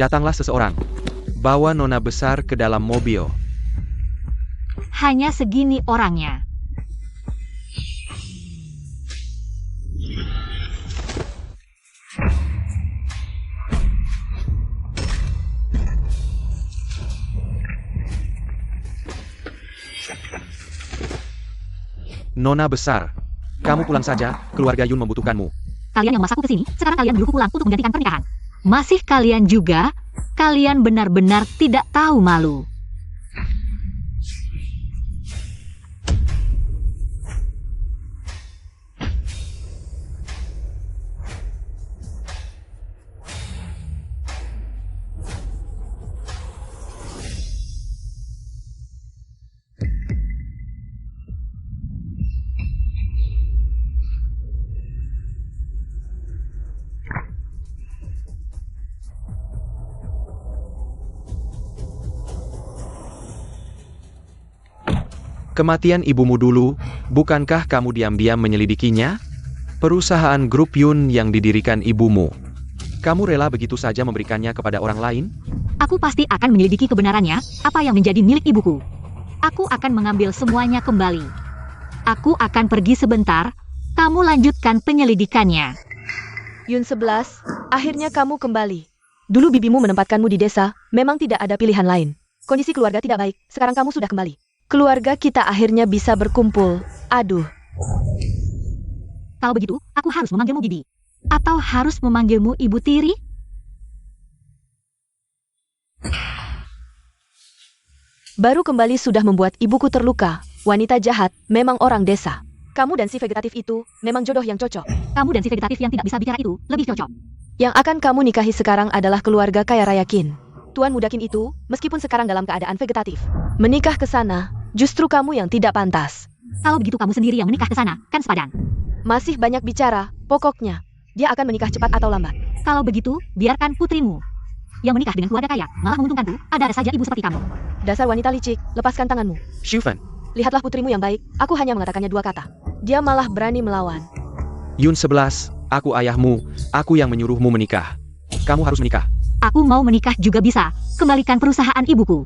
Datanglah seseorang. Bawa nona besar ke dalam mobil. Hanya segini orangnya. Nona besar, kamu pulang saja, keluarga Yun membutuhkanmu. Kalian yang memasakku ke sini, sekarang kalian menyuruhku pulang untuk menggantikan pernikahan. Masih kalian juga? Kalian benar-benar tidak tahu malu. Kematian ibumu dulu, bukankah kamu diam-diam menyelidikinya? Perusahaan grup Yun yang didirikan ibumu. Kamu rela begitu saja memberikannya kepada orang lain? Aku pasti akan menyelidiki kebenarannya, apa yang menjadi milik ibuku. Aku akan mengambil semuanya kembali. Aku akan pergi sebentar, kamu lanjutkan penyelidikannya. Yun 11, akhirnya kamu kembali. Dulu bibimu menempatkanmu di desa, memang tidak ada pilihan lain. Kondisi keluarga tidak baik, sekarang kamu sudah kembali. Keluarga kita akhirnya bisa berkumpul. Aduh. Kalau begitu, aku harus memanggilmu Bibi. Atau harus memanggilmu Ibu Tiri? Baru kembali sudah membuat ibuku terluka. Wanita jahat, memang orang desa. Kamu dan si vegetatif itu, memang jodoh yang cocok. Kamu dan si vegetatif yang tidak bisa bicara itu, lebih cocok. Yang akan kamu nikahi sekarang adalah keluarga kaya raya Qin. Tuan Muda Qin itu, meskipun sekarang dalam keadaan vegetatif, menikah ke sana, justru kamu yang tidak pantas. Kalau begitu kamu sendiri yang menikah ke sana, kan sepadan? Masih banyak bicara, pokoknya, dia akan menikah cepat atau lambat. Kalau begitu, biarkan putrimu yang menikah dengan keluarga kaya, malah menguntungkanku, ada saja ibu seperti kamu. Dasar wanita licik, lepaskan tanganmu. Shufan, Lihatlah putrimu yang baik, aku hanya mengatakannya 2 kata. Dia malah berani melawan. Yun 11, aku ayahmu, aku yang menyuruhmu menikah. Kamu harus menikah. Aku mau menikah juga bisa, kembalikan perusahaan ibuku.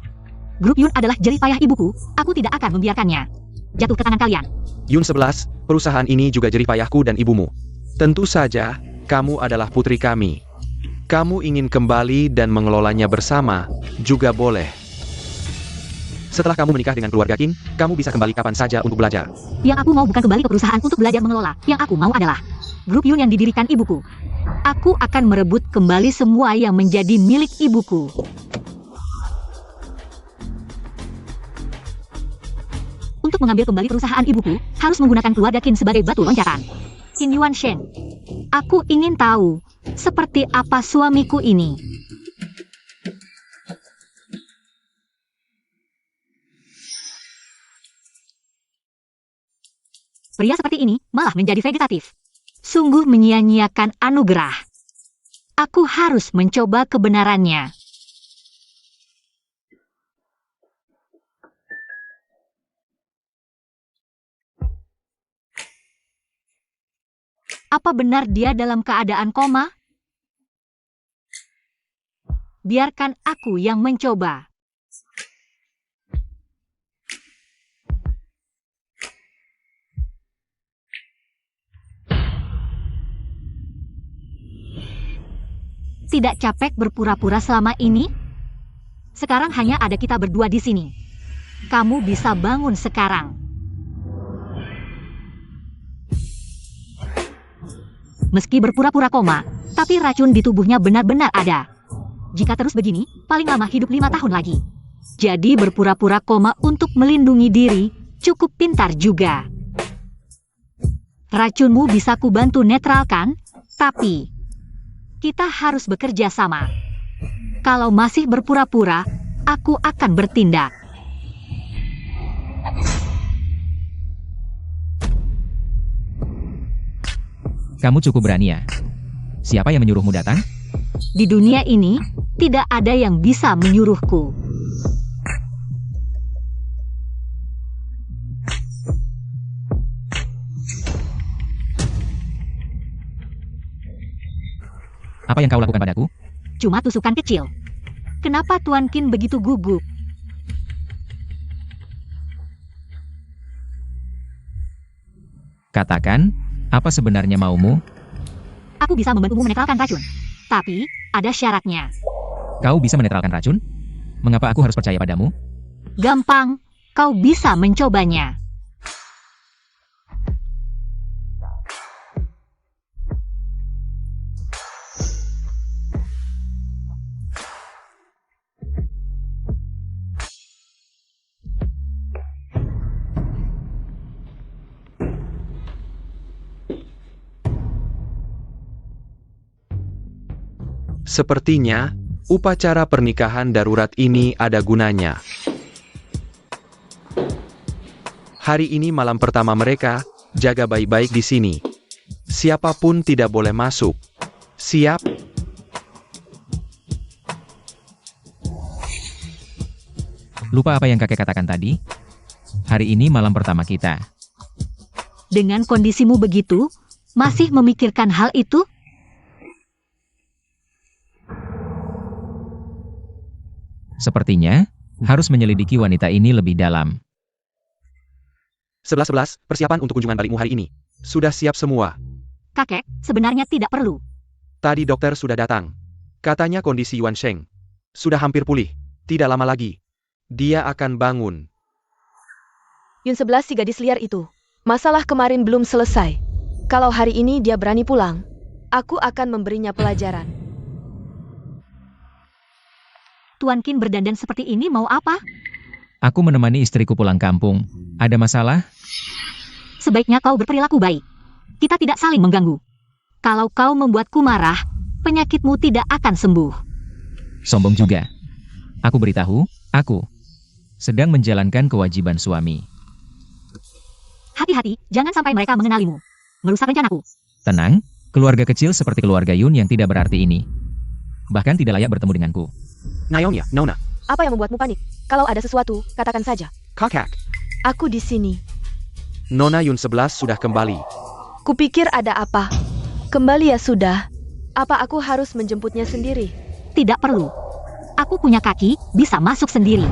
Grup Yun adalah jerih payah ibuku, aku tidak akan membiarkannya jatuh ke tangan kalian. Yun 11, perusahaan ini juga jerih payahku dan ibumu. Tentu saja, kamu adalah putri kami. Kamu ingin kembali dan mengelolanya bersama, juga boleh. Setelah kamu menikah dengan keluarga Qin, kamu bisa kembali kapan saja untuk belajar. Yang aku mau bukan kembali ke perusahaan untuk belajar mengelola, yang aku mau adalah grup Yun yang didirikan ibuku. Aku akan merebut kembali semua yang menjadi milik ibuku. Untuk mengambil kembali perusahaan ibuku, harus menggunakan keluarga Qin sebagai batu loncatan. Qin Yuan Shen. Aku ingin tahu, seperti apa suamiku ini. Pria seperti ini malah menjadi vegetatif. Sungguh menyia-nyiakan anugerah. Aku harus mencoba kebenarannya. Apa benar dia dalam keadaan koma? Biarkan aku yang mencoba. Tidak capek berpura-pura selama ini? Sekarang hanya ada kita berdua di sini. Kamu bisa bangun sekarang. Meski berpura-pura koma, tapi racun di tubuhnya benar-benar ada. Jika terus begini, paling lama hidup 5 tahun lagi. Jadi berpura-pura koma untuk melindungi diri, cukup pintar juga. Racunmu bisa kubantu netralkan, tapi kita harus bekerja sama. Kalau masih berpura-pura, aku akan bertindak. Kamu cukup berani ya? Siapa yang menyuruhmu datang? Di dunia ini, tidak ada yang bisa menyuruhku. Apa yang kau lakukan padaku? Cuma tusukan kecil. Kenapa Tuan Qin begitu gugup? Katakan, apa sebenarnya maumu? Aku bisa membantumu menetralkan racun. Tapi, ada syaratnya. Kau bisa menetralkan racun? Mengapa aku harus percaya padamu? Gampang, kau bisa mencobanya. Sepertinya, upacara pernikahan darurat ini ada gunanya. Hari ini malam pertama mereka, jaga baik-baik di sini. Siapapun tidak boleh masuk. Siap? Lupa apa yang kakek katakan tadi? Hari ini malam pertama kita. Dengan kondisimu begitu, masih memikirkan hal itu? Sepertinya, harus menyelidiki wanita ini lebih dalam. 11-11, persiapan untuk kunjungan balikmu hari ini. Sudah siap semua. Kakek, sebenarnya tidak perlu. Tadi dokter sudah datang. Katanya kondisi Yuan Sheng sudah hampir pulih. Tidak lama lagi. Dia akan bangun. Yun 11 si gadis liar itu. Masalah kemarin belum selesai. Kalau hari ini dia berani pulang, aku akan memberinya pelajaran. Tuan Qin berdandan seperti ini mau apa? Aku menemani istriku pulang kampung. Ada masalah? Sebaiknya kau berperilaku baik. Kita tidak saling mengganggu. Kalau kau membuatku marah, penyakitmu tidak akan sembuh. Sombong juga. Aku beritahu, aku sedang menjalankan kewajiban suami. Hati-hati, jangan sampai mereka mengenalimu. Merusak rencanaku. Tenang, keluarga kecil seperti keluarga Yun yang tidak berarti ini. Bahkan tidak layak bertemu denganku. Nyonya, Nona, Apa yang membuatmu panik? Kalau ada sesuatu, katakan saja. kakak. Aku di sini. Nona Yun 11 sudah kembali. Kupikir ada apa. Kembali ya sudah. Apa aku harus menjemputnya sendiri? Tidak perlu. Aku punya kaki, bisa masuk sendiri.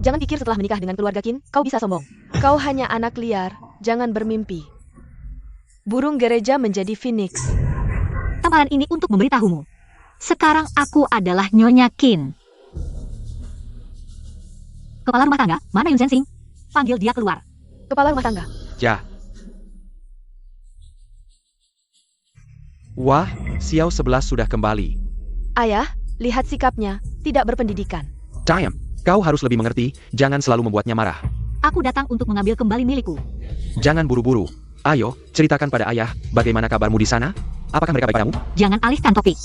Jangan pikir setelah menikah dengan keluarga Qin, kau bisa sombong. Kau hanya anak liar, jangan bermimpi. Burung gereja menjadi phoenix. Tamparan ini untuk memberitahumu. Sekarang aku adalah Nyonya Qin. Kepala rumah tangga, mana Yun Zhenxing? Panggil dia keluar. Kepala rumah tangga. Ya. Wah, Xiao 11 sudah kembali. Ayah, lihat sikapnya, tidak berpendidikan. Diam, kau harus lebih mengerti, jangan selalu membuatnya marah. Aku datang untuk mengambil kembali milikku. Jangan buru-buru. Ayo, ceritakan pada ayah, bagaimana kabarmu di sana? Apakah mereka baik padamu? Jangan alihkan topik.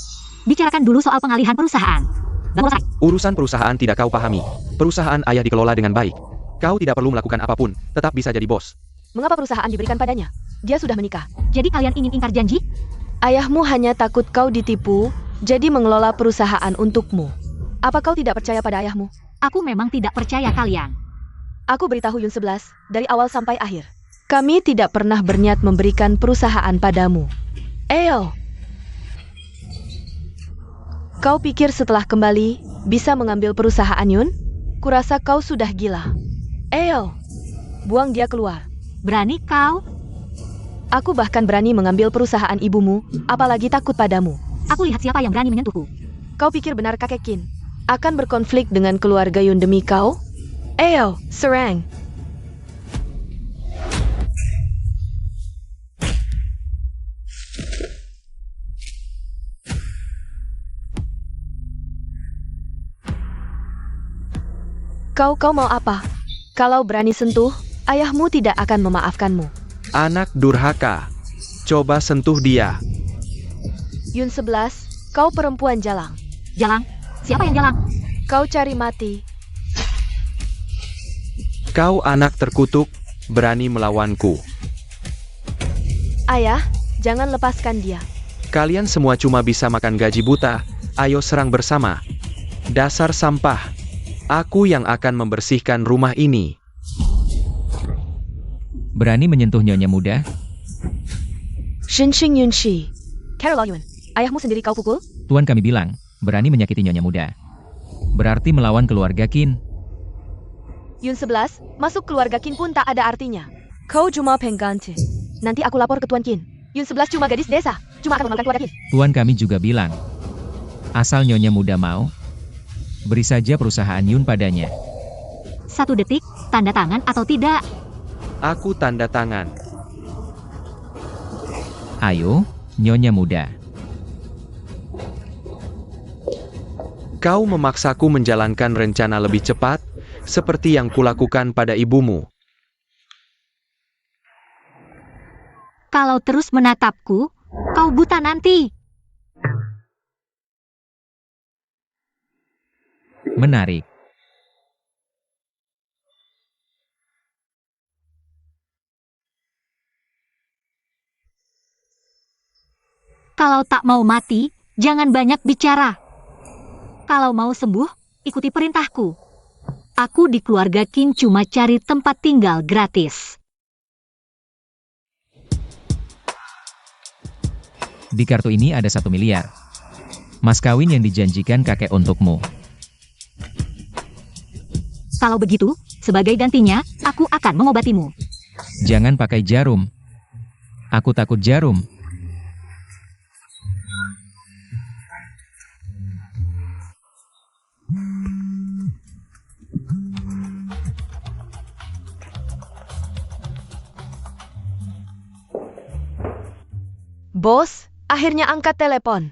Bicarakan dulu soal pengalihan perusahaan. Bagus. Urusan perusahaan tidak kau pahami. Perusahaan ayah dikelola dengan baik. Kau tidak perlu melakukan apapun, tetap bisa jadi bos. Mengapa perusahaan diberikan padanya? Dia sudah menikah. Jadi kalian ingin ingkar janji? Ayahmu hanya takut kau ditipu, jadi mengelola perusahaan untukmu. Apa kau tidak percaya pada ayahmu? Aku memang tidak percaya kalian. Aku beritahu Yun 11, dari awal sampai akhir. Kami tidak pernah berniat memberikan perusahaan padamu. Eyo! Kau pikir setelah kembali, bisa mengambil perusahaan Yun? Kurasa kau sudah gila. Eyo! Buang dia keluar. Berani kau? Aku bahkan berani mengambil perusahaan ibumu, apalagi takut padamu. Aku lihat siapa yang berani menyentuhku. Kau pikir benar kakek Qin akan berkonflik dengan keluarga Yun demi kau? Eyo, serang! Kau mau apa? Kalau berani sentuh, ayahmu tidak akan memaafkanmu. Anak durhaka. Coba sentuh dia. Yun 11, kau perempuan jalang. Jalang? Siapa yang jalang? Kau cari mati. Kau anak terkutuk, berani melawanku. Ayah, jangan lepaskan dia. Kalian semua cuma bisa makan gaji buta, ayo serang bersama. Dasar sampah. Aku yang akan membersihkan rumah ini. Berani menyentuh nyonya muda? Shinxing Yunshi. Carol Yun, ayahmu sendiri kau pukul? Tuan kami bilang, berani menyakiti nyonya muda. Berarti melawan keluarga Qin. Yun 11, masuk keluarga Qin pun tak ada artinya. Kau cuma pengganti. Nanti aku lapor ke Tuan Qin. Yun 11 cuma gadis desa, cuma akan memakan keluarga Qin. Tuan kami juga bilang, asal Nyonya muda mau, beri saja perusahaan Yun padanya. 1 detik, tanda tangan atau tidak? Aku tanda tangan. Ayo, Nyonya muda. Kau memaksaku menjalankan rencana lebih cepat, seperti yang kulakukan pada ibumu. Kalau terus menatapku, kau buta nanti. Menarik. Kalau tak mau mati, jangan banyak bicara. Kalau mau sembuh, ikuti perintahku. Aku di keluarga Qin cuma cari tempat tinggal gratis. Di kartu ini ada 1 miliar. Mas kawin yang dijanjikan kakek untukmu. Kalau begitu, sebagai gantinya, aku akan mengobatimu. Jangan pakai jarum. Aku takut jarum. Bos, akhirnya angkat telepon.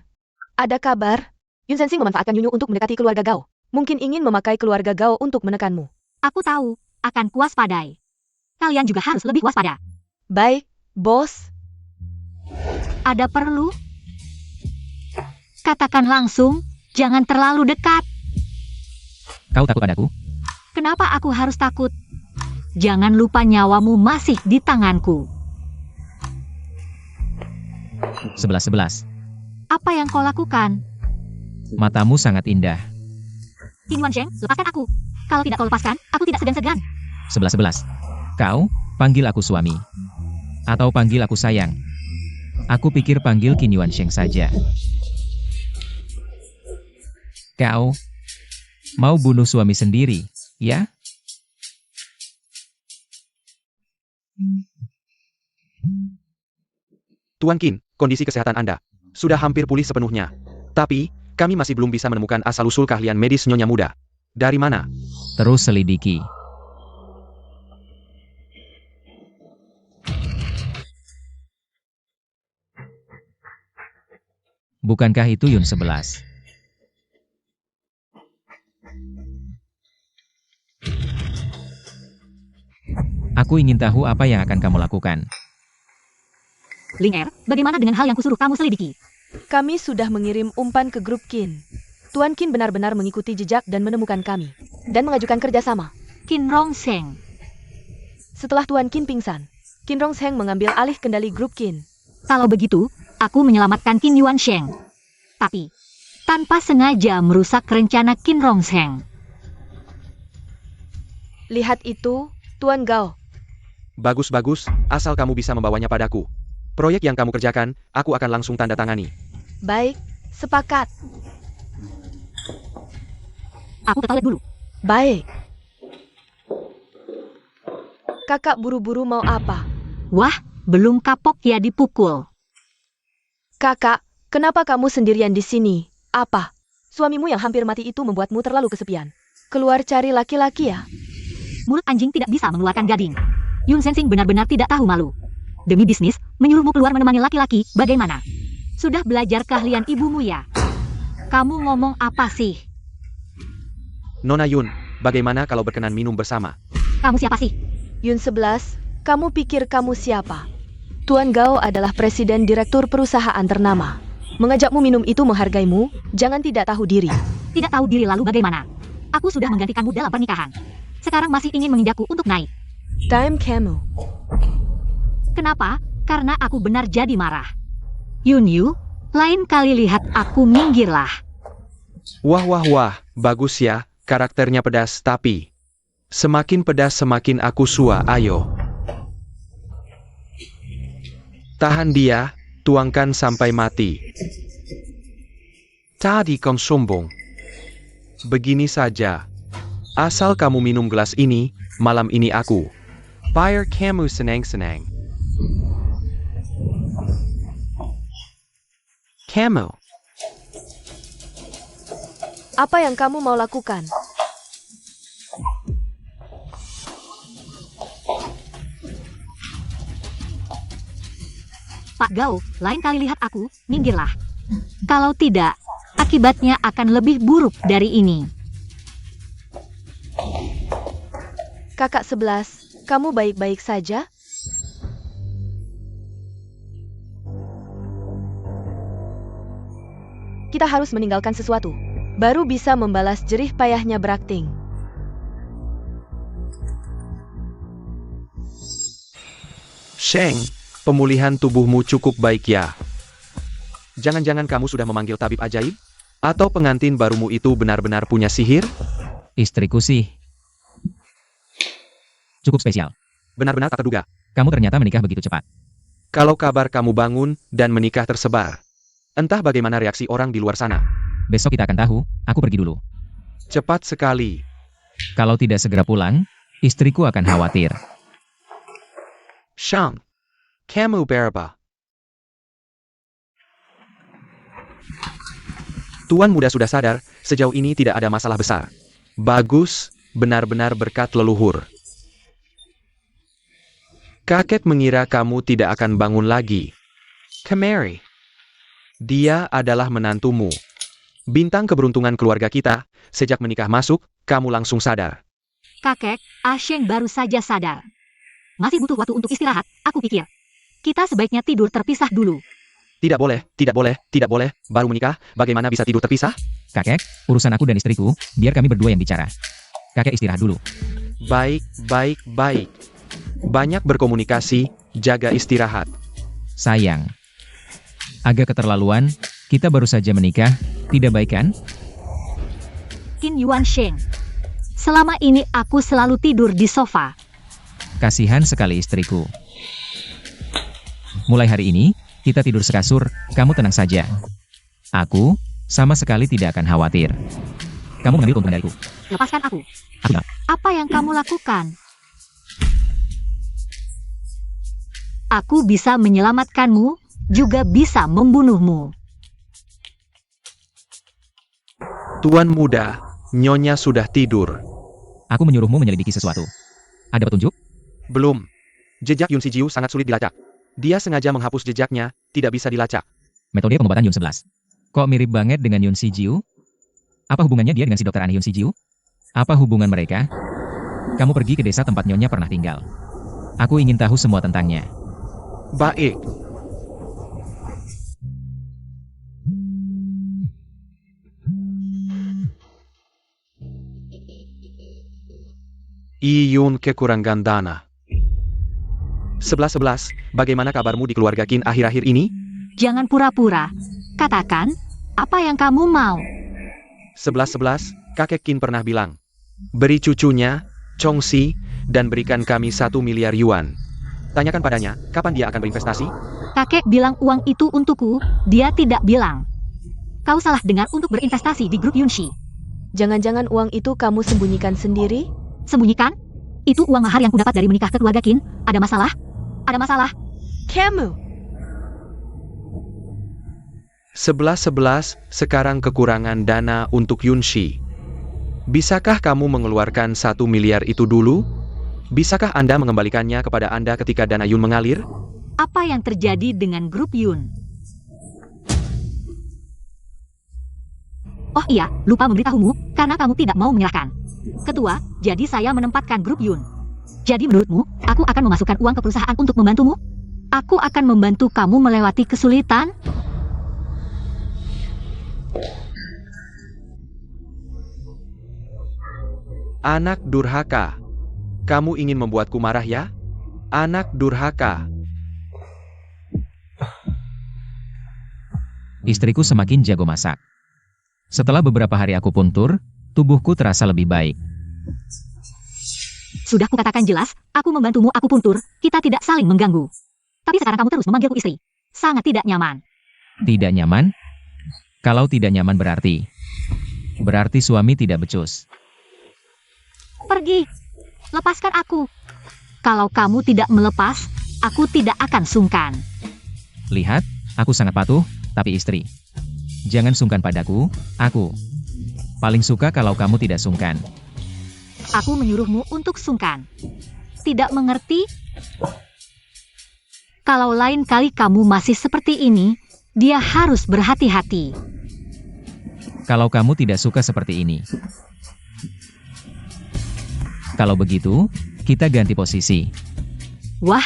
Ada kabar? Yun Sensing memanfaatkan Yunyu untuk mendekati keluarga Gao. Mungkin ingin memakai keluarga Gao untuk menekanmu. Aku tahu, akan kuwaspadai. Kalian juga harus lebih waspada. Baik, bos. Ada perlu? Katakan langsung, jangan terlalu dekat. Kau takut padaku? Kenapa aku harus takut? Jangan lupa nyawamu masih di tanganku. 11-11. Apa yang kau lakukan? Matamu sangat indah. Qin Yuansheng, lepaskan aku. Kalau tidak kau lepaskan, aku tidak segan-segan. 11-11. Kau, panggil aku suami. Atau panggil aku sayang. Aku pikir panggil Qin Yuansheng saja. Kau, mau bunuh suami sendiri, ya? Tuan Qin, kondisi kesehatan Anda sudah hampir pulih sepenuhnya. Tapi, kami masih belum bisa menemukan asal-usul keahlian medis Nyonya muda. Dari mana? Terus selidiki. Bukankah itu Yun 11? Aku ingin tahu apa yang akan kamu lakukan. Ling Er, bagaimana dengan hal yang kusuruh kamu selidiki? Kami sudah mengirim umpan ke grup Qin. Tuan Qin benar-benar mengikuti jejak dan menemukan kami. Dan mengajukan kerjasama. Qin Rongsheng. Setelah Tuan Qin pingsan, Qin Rongsheng mengambil alih kendali grup Qin. Kalau begitu, aku menyelamatkan Qin Yuansheng. Tapi, tanpa sengaja merusak rencana Qin Rongsheng. Lihat itu, Tuan Gao. Bagus-bagus, asal kamu bisa membawanya padaku. Proyek yang kamu kerjakan, aku akan langsung tanda tangani. Baik, sepakat. Aku ke toilet dulu. Baik. Kakak buru-buru mau apa? Wah, belum kapok ya dipukul. Kakak, kenapa kamu sendirian di sini? Apa? Suamimu yang hampir mati itu membuatmu terlalu kesepian. Keluar cari laki-laki ya? Mulut anjing tidak bisa mengeluarkan gading. Yun Sensing benar-benar tidak tahu malu. Demi bisnis, menyuruhmu keluar menemani laki-laki, bagaimana? Sudah belajar keahlian ibumu ya? Kamu ngomong apa sih? Nona Yun, bagaimana kalau berkenan minum bersama? Kamu siapa sih? Yun 11, kamu pikir kamu siapa? Tuan Gao adalah presiden direktur perusahaan ternama. Mengajakmu minum itu menghargaimu, jangan tidak tahu diri. Tidak tahu diri lalu bagaimana? Aku sudah menggantikanmu dalam pernikahan. Sekarang masih ingin menginjakku untuk naik. Time kamu. Kenapa? Karena aku benar jadi marah. Yun Yu, lain kali lihat aku minggirlah. Wah wah wah, bagus ya, karakternya pedas tapi... Semakin pedas semakin aku suka, ayo. Tahan dia, tuangkan sampai mati. Tadi kau sombong. Begini saja. Asal kamu minum gelas ini, malam ini aku bayar kamu senang-senang. Kamu. Apa yang kamu mau lakukan? Pak Gao, lain kali lihat aku, minggirlah. Kalau tidak, akibatnya akan lebih buruk dari ini. Kakak 11, kamu baik-baik saja? Kita harus meninggalkan sesuatu. Baru bisa membalas jerih payahnya berakting. Sheng, pemulihan tubuhmu cukup baik ya. Jangan-jangan kamu sudah memanggil tabib ajaib? Atau pengantin barumu itu benar-benar punya sihir? Istriku sih cukup spesial. Benar-benar tak terduga. Kamu ternyata menikah begitu cepat. Kalau kabar kamu bangun dan menikah tersebar, entah bagaimana reaksi orang di luar sana. Besok kita akan tahu, aku pergi dulu. Cepat sekali. Kalau tidak segera pulang, istriku akan khawatir. Shang, kamu berapa? Tuan muda sudah sadar, sejauh ini tidak ada masalah besar. Bagus, benar-benar berkat leluhur. Kakek mengira kamu tidak akan bangun lagi. Kemari. Dia adalah menantumu. Bintang keberuntungan keluarga kita, sejak menikah masuk, kamu langsung sadar. Kakek, Asheng baru saja sadar. Masih butuh waktu untuk istirahat, aku pikir. Kita sebaiknya tidur terpisah dulu. Tidak boleh, tidak boleh, tidak boleh. Baru menikah, bagaimana bisa tidur terpisah? Kakek, urusan aku dan istriku, biar kami berdua yang bicara. Kakek istirahat dulu. Baik, baik, baik. Banyak berkomunikasi, jaga istirahat. Sayang. Agak keterlaluan, kita baru saja menikah, tidak baik kan? Qin Yuan Sheng. Selama ini aku selalu tidur di sofa. Kasihan sekali istriku. Mulai hari ini, kita tidur sekasur, kamu tenang saja. Aku, sama sekali tidak akan khawatir. Kamu mengambil keuntungan dariku. Lepaskan aku. Aku tidak. Apa yang kamu lakukan? Aku bisa menyelamatkanmu, juga bisa membunuhmu. Tuan muda, Nyonya sudah tidur. Aku menyuruhmu menyelidiki sesuatu. Ada petunjuk? Belum. Jejak Yun Shijiu sangat sulit dilacak. Dia sengaja menghapus jejaknya, tidak bisa dilacak. Metode pengobatan Yun 11. Kok mirip banget dengan Yun Shijiu? Apa hubungannya dia dengan si dokter aneh Yun Shijiu? Apa hubungan mereka? Kamu pergi ke desa tempat Nyonya pernah tinggal. Aku ingin tahu semua tentangnya. Baik. Iyun kekurangan dana. 11-11, bagaimana kabarmu di keluarga Qin akhir-akhir ini? Jangan pura-pura. Katakan, apa yang kamu mau? 11-11, kakek Qin pernah bilang, beri cucunya, Chongxi, dan berikan kami 1 miliar yuan. Tanyakan padanya, kapan dia akan berinvestasi? Kakek bilang uang itu untukku, dia tidak bilang. Kau salah dengar untuk berinvestasi di grup Yunshi. Jangan-jangan uang itu kamu sembunyikan sendiri? Sembunyikan? Itu uang mahar yang kudapat dari menikah ke keluarga Qin. Ada masalah? Ada masalah? Kamu! 11-11, sekarang kekurangan dana untuk Yunshi. Bisakah kamu mengeluarkan 1 miliar itu dulu? Bisakah Anda mengembalikannya kepada Anda ketika dana Yun mengalir? Apa yang terjadi dengan grup Yun? Oh iya, lupa memberitahumu, karena kamu tidak mau menyerahkan. Ketua, jadi saya menempatkan grup Yun. Jadi menurutmu, aku akan memasukkan uang ke perusahaan untuk membantumu? Aku akan membantu kamu melewati kesulitan? Anak durhaka. Kamu ingin membuatku marah ya? Anak durhaka. Istriku semakin jago masak. Setelah beberapa hari aku puntur, tubuhku terasa lebih baik. Sudah kukatakan jelas, aku membantumu, aku puntur, kita tidak saling mengganggu. Tapi sekarang kamu terus memanggilku istri. Sangat tidak nyaman. Tidak nyaman? Kalau tidak nyaman berarti Berarti suami tidak becus. Pergi. Lepaskan aku. Kalau kamu tidak melepas, aku tidak akan sungkan. Lihat, aku sangat patuh, tapi istri. Jangan sungkan padaku, aku. Paling suka kalau kamu tidak sungkan. Aku menyuruhmu untuk sungkan. Tidak mengerti? Kalau lain kali kamu masih seperti ini, dia harus berhati-hati. Kalau kamu tidak suka seperti ini. Kalau begitu, kita ganti posisi. Wah,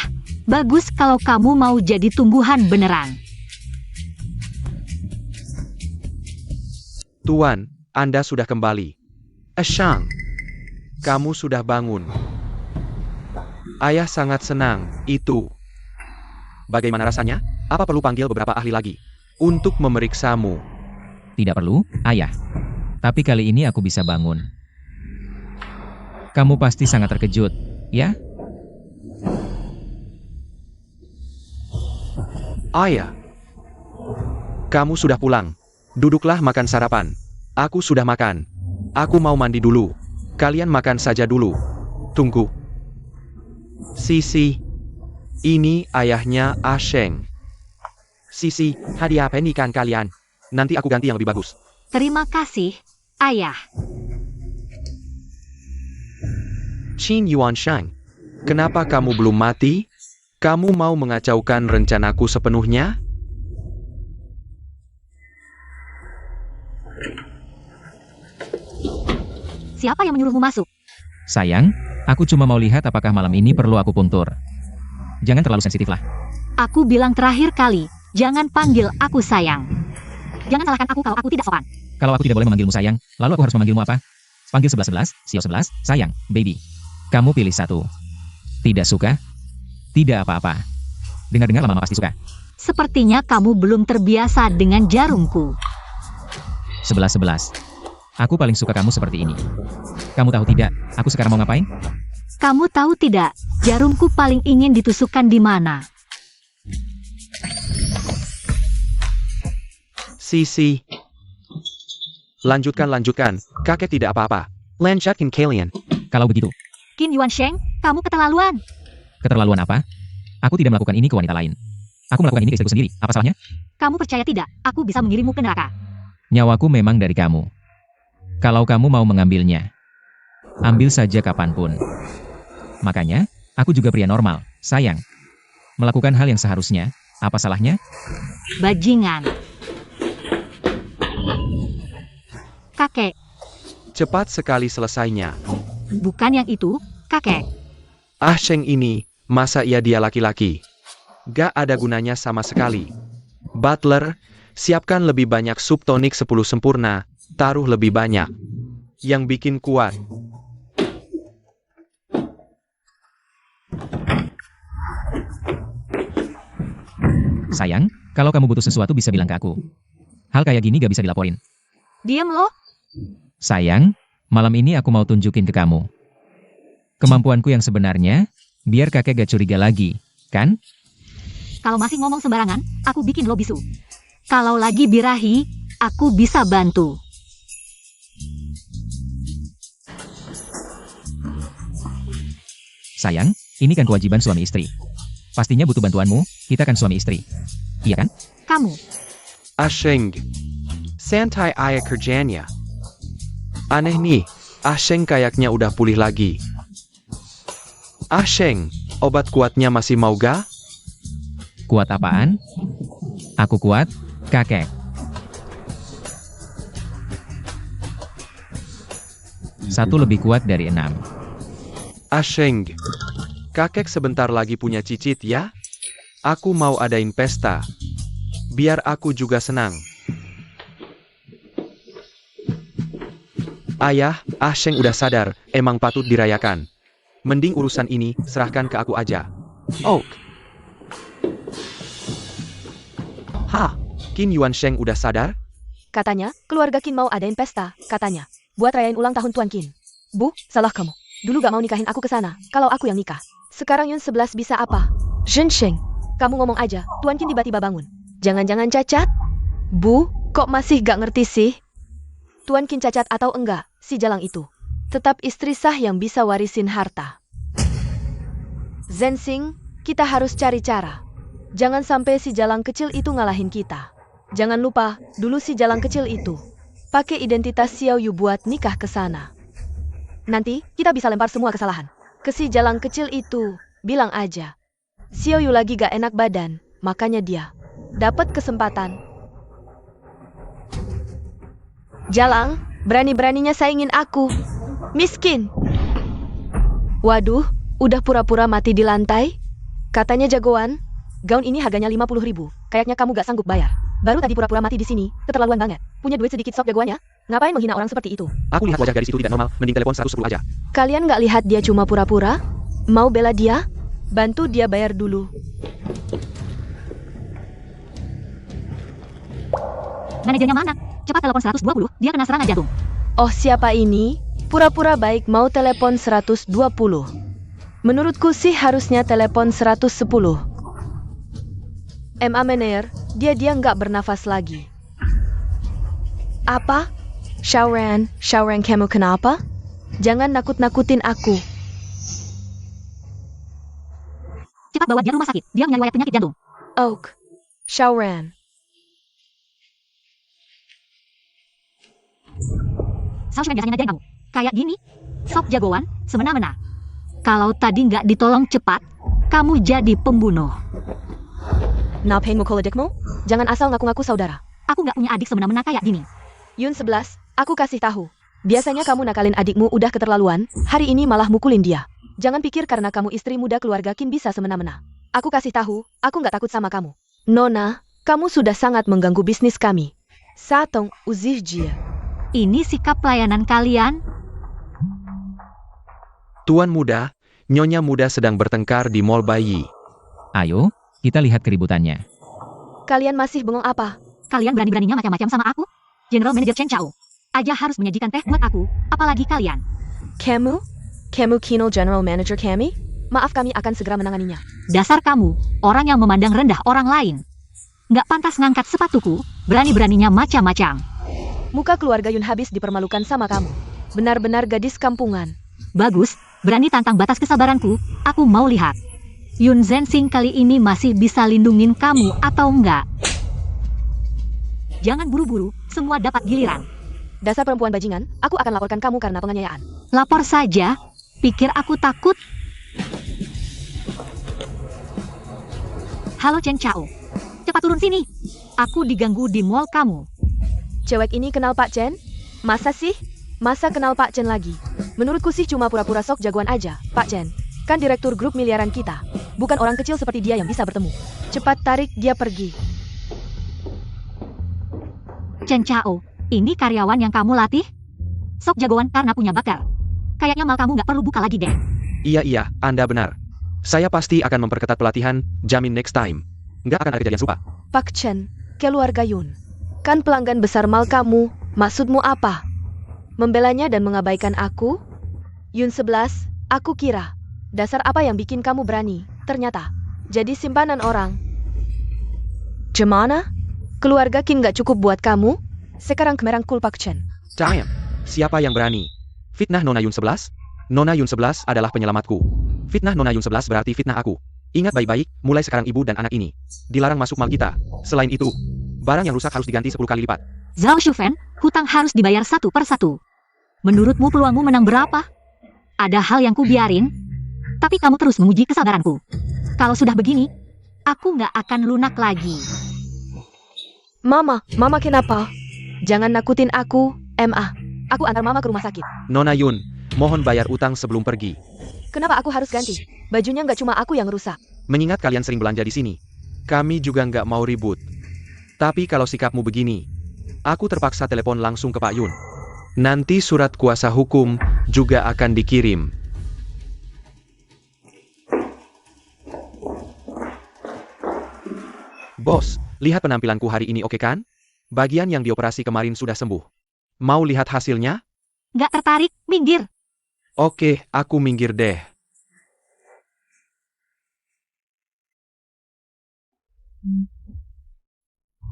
bagus kalau kamu mau jadi tumbuhan beneran. Tuan, Anda sudah kembali. Ashang, kamu sudah bangun. Ayah sangat senang, itu. Bagaimana rasanya? Apa perlu panggil beberapa ahli lagi? Untuk memeriksamu. Tidak perlu, ayah. Tapi kali ini aku bisa bangun. Kamu pasti sangat terkejut, ya? Ayah, kamu sudah pulang. Duduklah makan sarapan. Aku sudah makan. Aku mau mandi dulu. Kalian makan saja dulu. Tunggu. Sisi, ini ayahnya Asheng. Sisi, hadiah pernikahan kalian. Nanti aku ganti yang lebih bagus. Terima kasih, Ayah. Qin Yuanshang, kenapa kamu belum mati? Kamu mau mengacaukan rencanaku sepenuhnya? Siapa yang menyuruhmu masuk? Sayang, aku cuma mau lihat apakah malam ini perlu aku puntur. Jangan terlalu sensitif lah. Aku bilang terakhir kali, jangan panggil aku sayang. Jangan salahkan aku kalau aku tidak sopan. Kalau aku tidak boleh memanggilmu sayang, lalu aku harus memanggilmu apa? Panggil 11-11, Sio 11, sayang, baby. Kamu pilih satu. Tidak suka? Tidak apa-apa. Dengar-dengar lama-lama pasti suka. Sepertinya kamu belum terbiasa dengan jarumku. 11-11. Aku paling suka kamu seperti ini. Kamu tahu tidak, aku sekarang mau ngapain? Kamu tahu tidak, jarumku paling ingin ditusukkan di mana? Sisi. Lanjutkan. Kakek tidak apa-apa. Lanjutkan kalian. Kalau begitu, Qin Yuansheng, kamu keterlaluan. keterlaluan apa? Aku tidak melakukan ini ke wanita lain. Aku melakukan ini ke istriku sendiri. Apa salahnya? Kamu percaya tidak, aku bisa mengirimmu ke neraka. Nyawaku memang dari kamu. Kalau kamu mau mengambilnya, ambil saja kapanpun. Makanya, aku juga pria normal, sayang. Melakukan hal yang seharusnya, apa salahnya? Bajingan. Kakek, Cepat sekali selesainya. bukan yang itu, kakek. Asheng ini, masa dia laki-laki? Gak ada gunanya sama sekali. Butler, siapkan lebih banyak sup tonik 10 sempurna, taruh lebih banyak. Yang bikin kuat. Sayang, kalau kamu butuh sesuatu bisa bilang ke aku. Hal kayak gini gak bisa dilaporin. Diam loh. Sayang, malam ini aku mau tunjukin ke kamu. Kemampuanku yang sebenarnya, biar kakek gak curiga lagi, kan? Kalau masih ngomong sembarangan, aku bikin lo bisu. Kalau lagi birahi, aku bisa bantu. Sayang, ini kan kewajiban suami istri. Pastinya butuh bantuanmu, kita kan suami istri. Iya kan? Kamu, Asheng. Santai ayah kerjanya. Aneh nih, Asheng kayaknya udah pulih lagi. Asheng, obat kuatnya masih mau ga? Kuat apaan? Aku kuat, kakek. Satu lebih kuat dari 6. Asheng, kakek sebentar lagi punya cicit ya? Aku mau adain pesta. Biar aku juga senang. Ayah, Asheng udah sadar, emang patut dirayakan. Mending urusan ini, serahkan ke aku aja. Oh. Hah, Qin Yuansheng udah sadar? Katanya, keluarga Qin mau adain pesta, katanya. Buat rayain ulang tahun Tuan Qin. Bu, salah kamu. Dulu gak mau nikahin aku ke sana, kalau aku yang nikah. Sekarang Yun 11 bisa apa? Zhensheng, kamu ngomong aja, Tuan Qin tiba-tiba bangun. Jangan-jangan cacat? Bu, kok masih gak ngerti sih? Tuan Qin cacat atau enggak, si Jalang itu tetap istri sah yang bisa warisin harta. Zensing, kita harus cari cara. Jangan sampai si Jalang kecil itu ngalahin kita. Jangan lupa, dulu si Jalang kecil itu pakai identitas Xiao Yu buat nikah ke sana. Nanti, kita bisa lempar semua kesalahan ke si Jalang kecil itu. Bilang aja, Xiao Yu lagi gak enak badan, makanya dia dapat kesempatan. Jalang, berani-beraninya saingin aku. Miskin. Waduh, udah pura-pura mati di lantai? Katanya jagoan. Gaun ini harganya 50.000. Kayaknya kamu gak sanggup bayar. Baru tadi pura-pura mati di sini, keterlaluan banget. Punya duit sedikit sok jagoannya? Ngapain menghina orang seperti itu? Aku lihat wajah gadis itu tidak normal, mending telepon 110 aja. Kalian gak lihat dia cuma pura-pura? Mau bela dia? Bantu dia bayar dulu. Manajernya mana? Cepat telepon 120, dia kena serangan jantung. Oh, siapa ini? Pura-pura baik mau telepon 120. Menurutku sih harusnya telepon 110. MA Mener, dia nggak bernafas lagi. Apa? Xiaoran, kamu kenapa? Jangan nakut-nakutin aku. Cepat bawa dia rumah sakit, dia punya riwayat penyakit jantung. Oak. Xiaoran. Sausman biasanya ngajarin kamu. Kayak gini, sok jagoan, semena-mena. Kalau tadi nggak ditolong cepat, kamu jadi pembunuh. Ngapain mukul adikmu? Jangan asal ngaku-ngaku saudara. Aku nggak punya adik semena-mena kayak gini. Yun 11, aku kasih tahu. Biasanya kamu nakalin adikmu udah keterlaluan, hari ini malah mukulin dia. Jangan pikir karena kamu istri muda keluarga Qin bisa semena-mena. Aku kasih tahu, aku nggak takut sama kamu. Nona, kamu sudah sangat mengganggu bisnis kami. Satong uzihjia. Ini sikap pelayanan kalian? Tuan muda, Nyonya muda sedang bertengkar di Mall Bayi. Ayo, kita lihat keributannya. Kalian masih bengong apa? Kalian berani-beraninya macam-macam sama aku? General Manager Chen Chao aja harus menyajikan teh buat aku, apalagi kalian. Kamu? Kamu Kino General Manager kami? Maaf, kami akan segera menanganinya. Dasar kamu, orang yang memandang rendah orang lain. Nggak pantas ngangkat sepatuku, berani-beraninya macam-macam. Muka keluarga Yun habis dipermalukan sama kamu. Benar-benar gadis kampungan. Bagus, berani tantang batas kesabaranku, aku mau lihat. Yun Zensing kali ini masih bisa lindungin kamu atau enggak? Jangan buru-buru, semua dapat giliran. Dasar perempuan bajingan, aku akan laporkan kamu karena penganiayaan. Lapor saja, pikir aku takut? Halo Chen Chao, cepat turun sini. Aku diganggu di mall kamu. Cewek ini kenal Pak Chen? Masa sih? Masa kenal Pak Chen lagi? Menurutku sih cuma pura-pura sok jagoan aja, Pak Chen. Kan direktur grup miliaran kita. Bukan orang kecil seperti dia yang bisa bertemu. Cepat tarik dia pergi. Chen Chao, ini karyawan yang kamu latih? Sok jagoan karena punya bakat. Kayaknya mal kamu nggak perlu buka lagi deh. Iya, Anda benar. Saya pasti akan memperketat pelatihan, jamin next time. Nggak akan ada kejadian serupa. Pak Chen, keluarga Yun. Kan pelanggan besar mal kamu, maksudmu apa? Membelanya dan mengabaikan aku? Yun 11, aku kira. Dasar apa yang bikin kamu berani? Ternyata, jadi simpanan orang. Gimana? Keluarga Qin gak cukup buat kamu? Sekarang kemerangkul Pak Chen. Damn, siapa yang berani? Fitnah Nona Yun 11? Nona Yun 11 adalah penyelamatku. Fitnah Nona Yun 11 berarti fitnah aku. Ingat baik-baik, mulai sekarang ibu dan anak ini dilarang masuk mal kita. Selain itu, barang yang rusak harus diganti 10 kali lipat. Zhao Shufen, hutang harus dibayar satu per satu. Menurutmu peluangmu menang berapa? Ada hal yang kubiarin, tapi kamu terus menguji kesabaranku. Kalau sudah begini, aku nggak akan lunak lagi. Mama kenapa? Jangan nakutin aku, MA. Aku antar mama ke rumah sakit. Nona Yun, mohon bayar utang sebelum pergi. Kenapa aku harus ganti? Bajunya nggak cuma aku yang rusak. Mengingat kalian sering belanja di sini, kami juga nggak mau ribut. Tapi kalau sikapmu begini, aku terpaksa telepon langsung ke Pak Yun. Nanti surat kuasa hukum juga akan dikirim. Bos, lihat penampilanku hari ini, oke kan? Bagian yang dioperasi kemarin sudah sembuh. Mau lihat hasilnya? Nggak tertarik, minggir. Oke, aku minggir deh.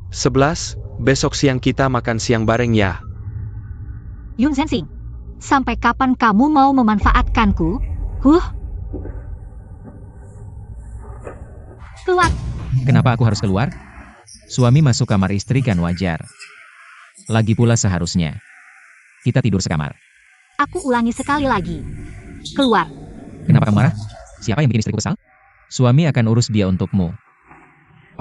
"11, besok siang kita makan siang bareng ya." Yun Zensing, sampai kapan kamu mau memanfaatkanku? Keluar. Kenapa aku harus keluar? Suami masuk kamar istri kan wajar. Lagi pula seharusnya kita tidur sekamar. Aku ulangi sekali lagi. Keluar. Kenapa kamu marah? Siapa yang bikin istriku kesal? Suami akan urus dia untukmu.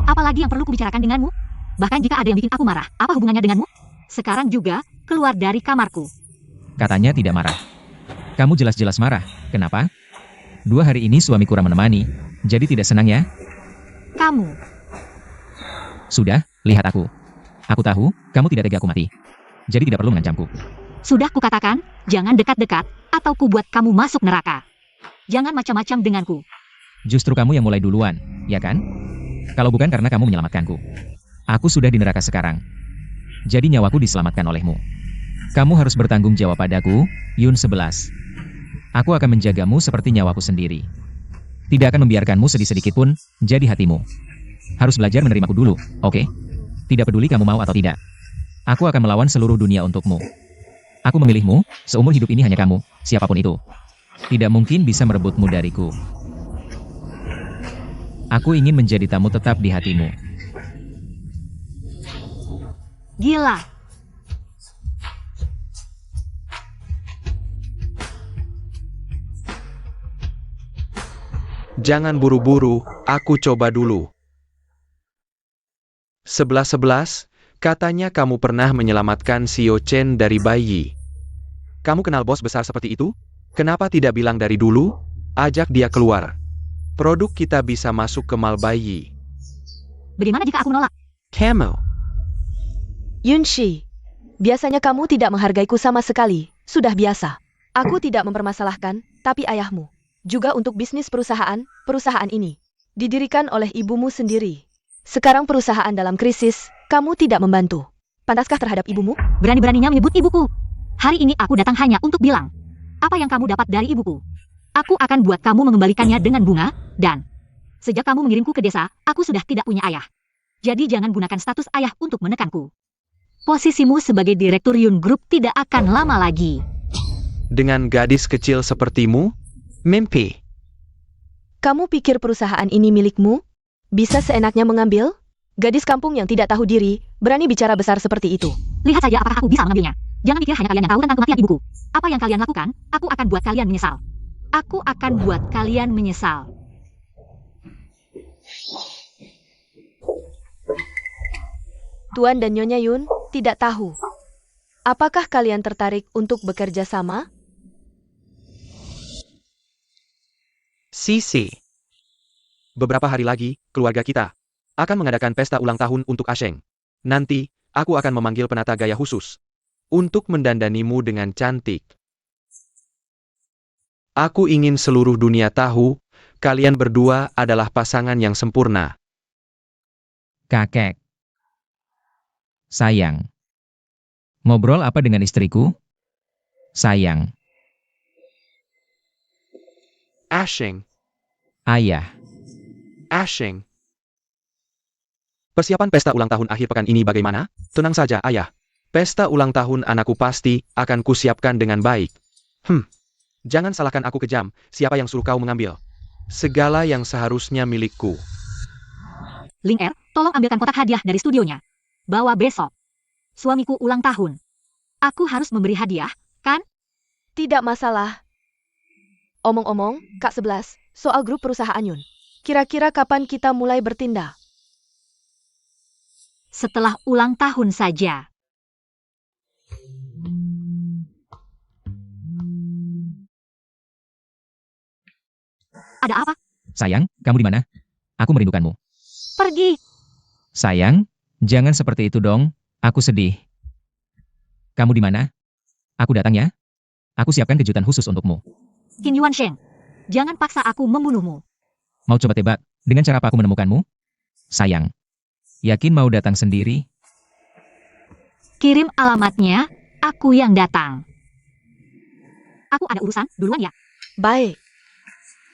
Apalagi yang perlu kubicarakan denganmu? Bahkan jika ada yang bikin aku marah, apa hubungannya denganmu? Sekarang juga, keluar dari kamarku. Katanya tidak marah. Kamu jelas-jelas marah. Kenapa? 2 hari ini suami kurang menemani, jadi tidak senang ya? Kamu. Sudah, lihat aku. Aku tahu, kamu tidak tega aku mati. Jadi tidak perlu mengancamku. Sudah kukatakan, jangan dekat-dekat, atau kubuat kamu masuk neraka. Jangan macam-macam denganku. Justru kamu yang mulai duluan, ya kan? Kalau bukan karena kamu menyelamatkanku. Aku sudah di neraka sekarang. Jadi nyawaku diselamatkan olehmu. Kamu harus bertanggung jawab padaku, Yun 11. Aku akan menjagamu seperti nyawaku sendiri. Tidak akan membiarkanmu sedih sedikit pun, jadi hatimu. Harus belajar menerimaku dulu, oke? Tidak peduli kamu mau atau tidak. Aku akan melawan seluruh dunia untukmu. Aku memilihmu, seumur hidup ini hanya kamu, siapapun itu. Tidak mungkin bisa merebutmu dariku. Aku ingin menjadi tamu tetap di hatimu. Gila. Jangan buru-buru, aku coba dulu. 11-11, katanya kamu pernah menyelamatkan Xiao Chen dari bayi. Kamu kenal bos besar seperti itu? Kenapa tidak bilang dari dulu? Ajak dia keluar. Produk kita bisa masuk ke mal bayi. Bagaimana jika aku menolak? Kamu. Yunshi, biasanya kamu tidak menghargaiku sama sekali. Sudah biasa. Aku tidak mempermasalahkan, tapi ayahmu. Juga untuk bisnis perusahaan ini. Didirikan oleh ibumu sendiri. Sekarang perusahaan dalam krisis, kamu tidak membantu. Pantaskah terhadap ibumu? Berani-beraninya menyebut ibuku. Hari ini aku datang hanya untuk bilang. Apa yang kamu dapat dari ibuku? Aku akan buat kamu mengembalikannya dengan bunga, dan sejak kamu mengirimku ke desa, aku sudah tidak punya ayah. Jadi jangan gunakan status ayah untuk menekanku. Posisimu sebagai direktur Yun Group tidak akan lama lagi. Dengan gadis kecil sepertimu? Mimpi. Kamu pikir perusahaan ini milikmu? Bisa seenaknya mengambil? Gadis kampung yang tidak tahu diri, berani bicara besar seperti itu. Lihat saja apakah aku bisa mengambilnya. Jangan pikir hanya kalian yang tahu tentang kematian ibuku. Apa yang kalian lakukan, aku akan buat kalian menyesal. Aku akan buat kalian menyesal. Tuan dan Nyonya Yun tidak tahu. Apakah kalian tertarik untuk bekerja sama? Sisi. Beberapa hari lagi, keluarga kita akan mengadakan pesta ulang tahun untuk Asheng. Nanti, aku akan memanggil penata gaya khusus untuk mendandanimu dengan cantik. Aku ingin seluruh dunia tahu, kalian berdua adalah pasangan yang sempurna. Kakek. Sayang. Ngobrol apa dengan istriku? Sayang. Asheng. Ayah. Asheng. Persiapan pesta ulang tahun akhir pekan ini bagaimana? Tenang saja, ayah. Pesta ulang tahun anakku pasti akan kusiapkan dengan baik. Jangan salahkan aku kejam, siapa yang suruh kau mengambil segala yang seharusnya milikku. Ling Er, tolong ambilkan kotak hadiah dari studionya. Bawa besok. Suamiku ulang tahun. Aku harus memberi hadiah, kan? Tidak masalah. Omong-omong, Kak 11, soal grup perusahaan Yun. Kira-kira kapan kita mulai bertindak? Setelah ulang tahun saja. Ada apa? Sayang, kamu di mana? Aku merindukanmu. Pergi. Sayang, jangan seperti itu dong. Aku sedih. Kamu di mana? Aku datang ya. Aku siapkan kejutan khusus untukmu. Qin Yuan Sheng, jangan paksa aku membunuhmu. Mau coba tebak, dengan cara apa aku menemukanmu? Sayang. Yakin mau datang sendiri? Kirim alamatnya, aku yang datang. Aku ada urusan, duluan ya. Baik.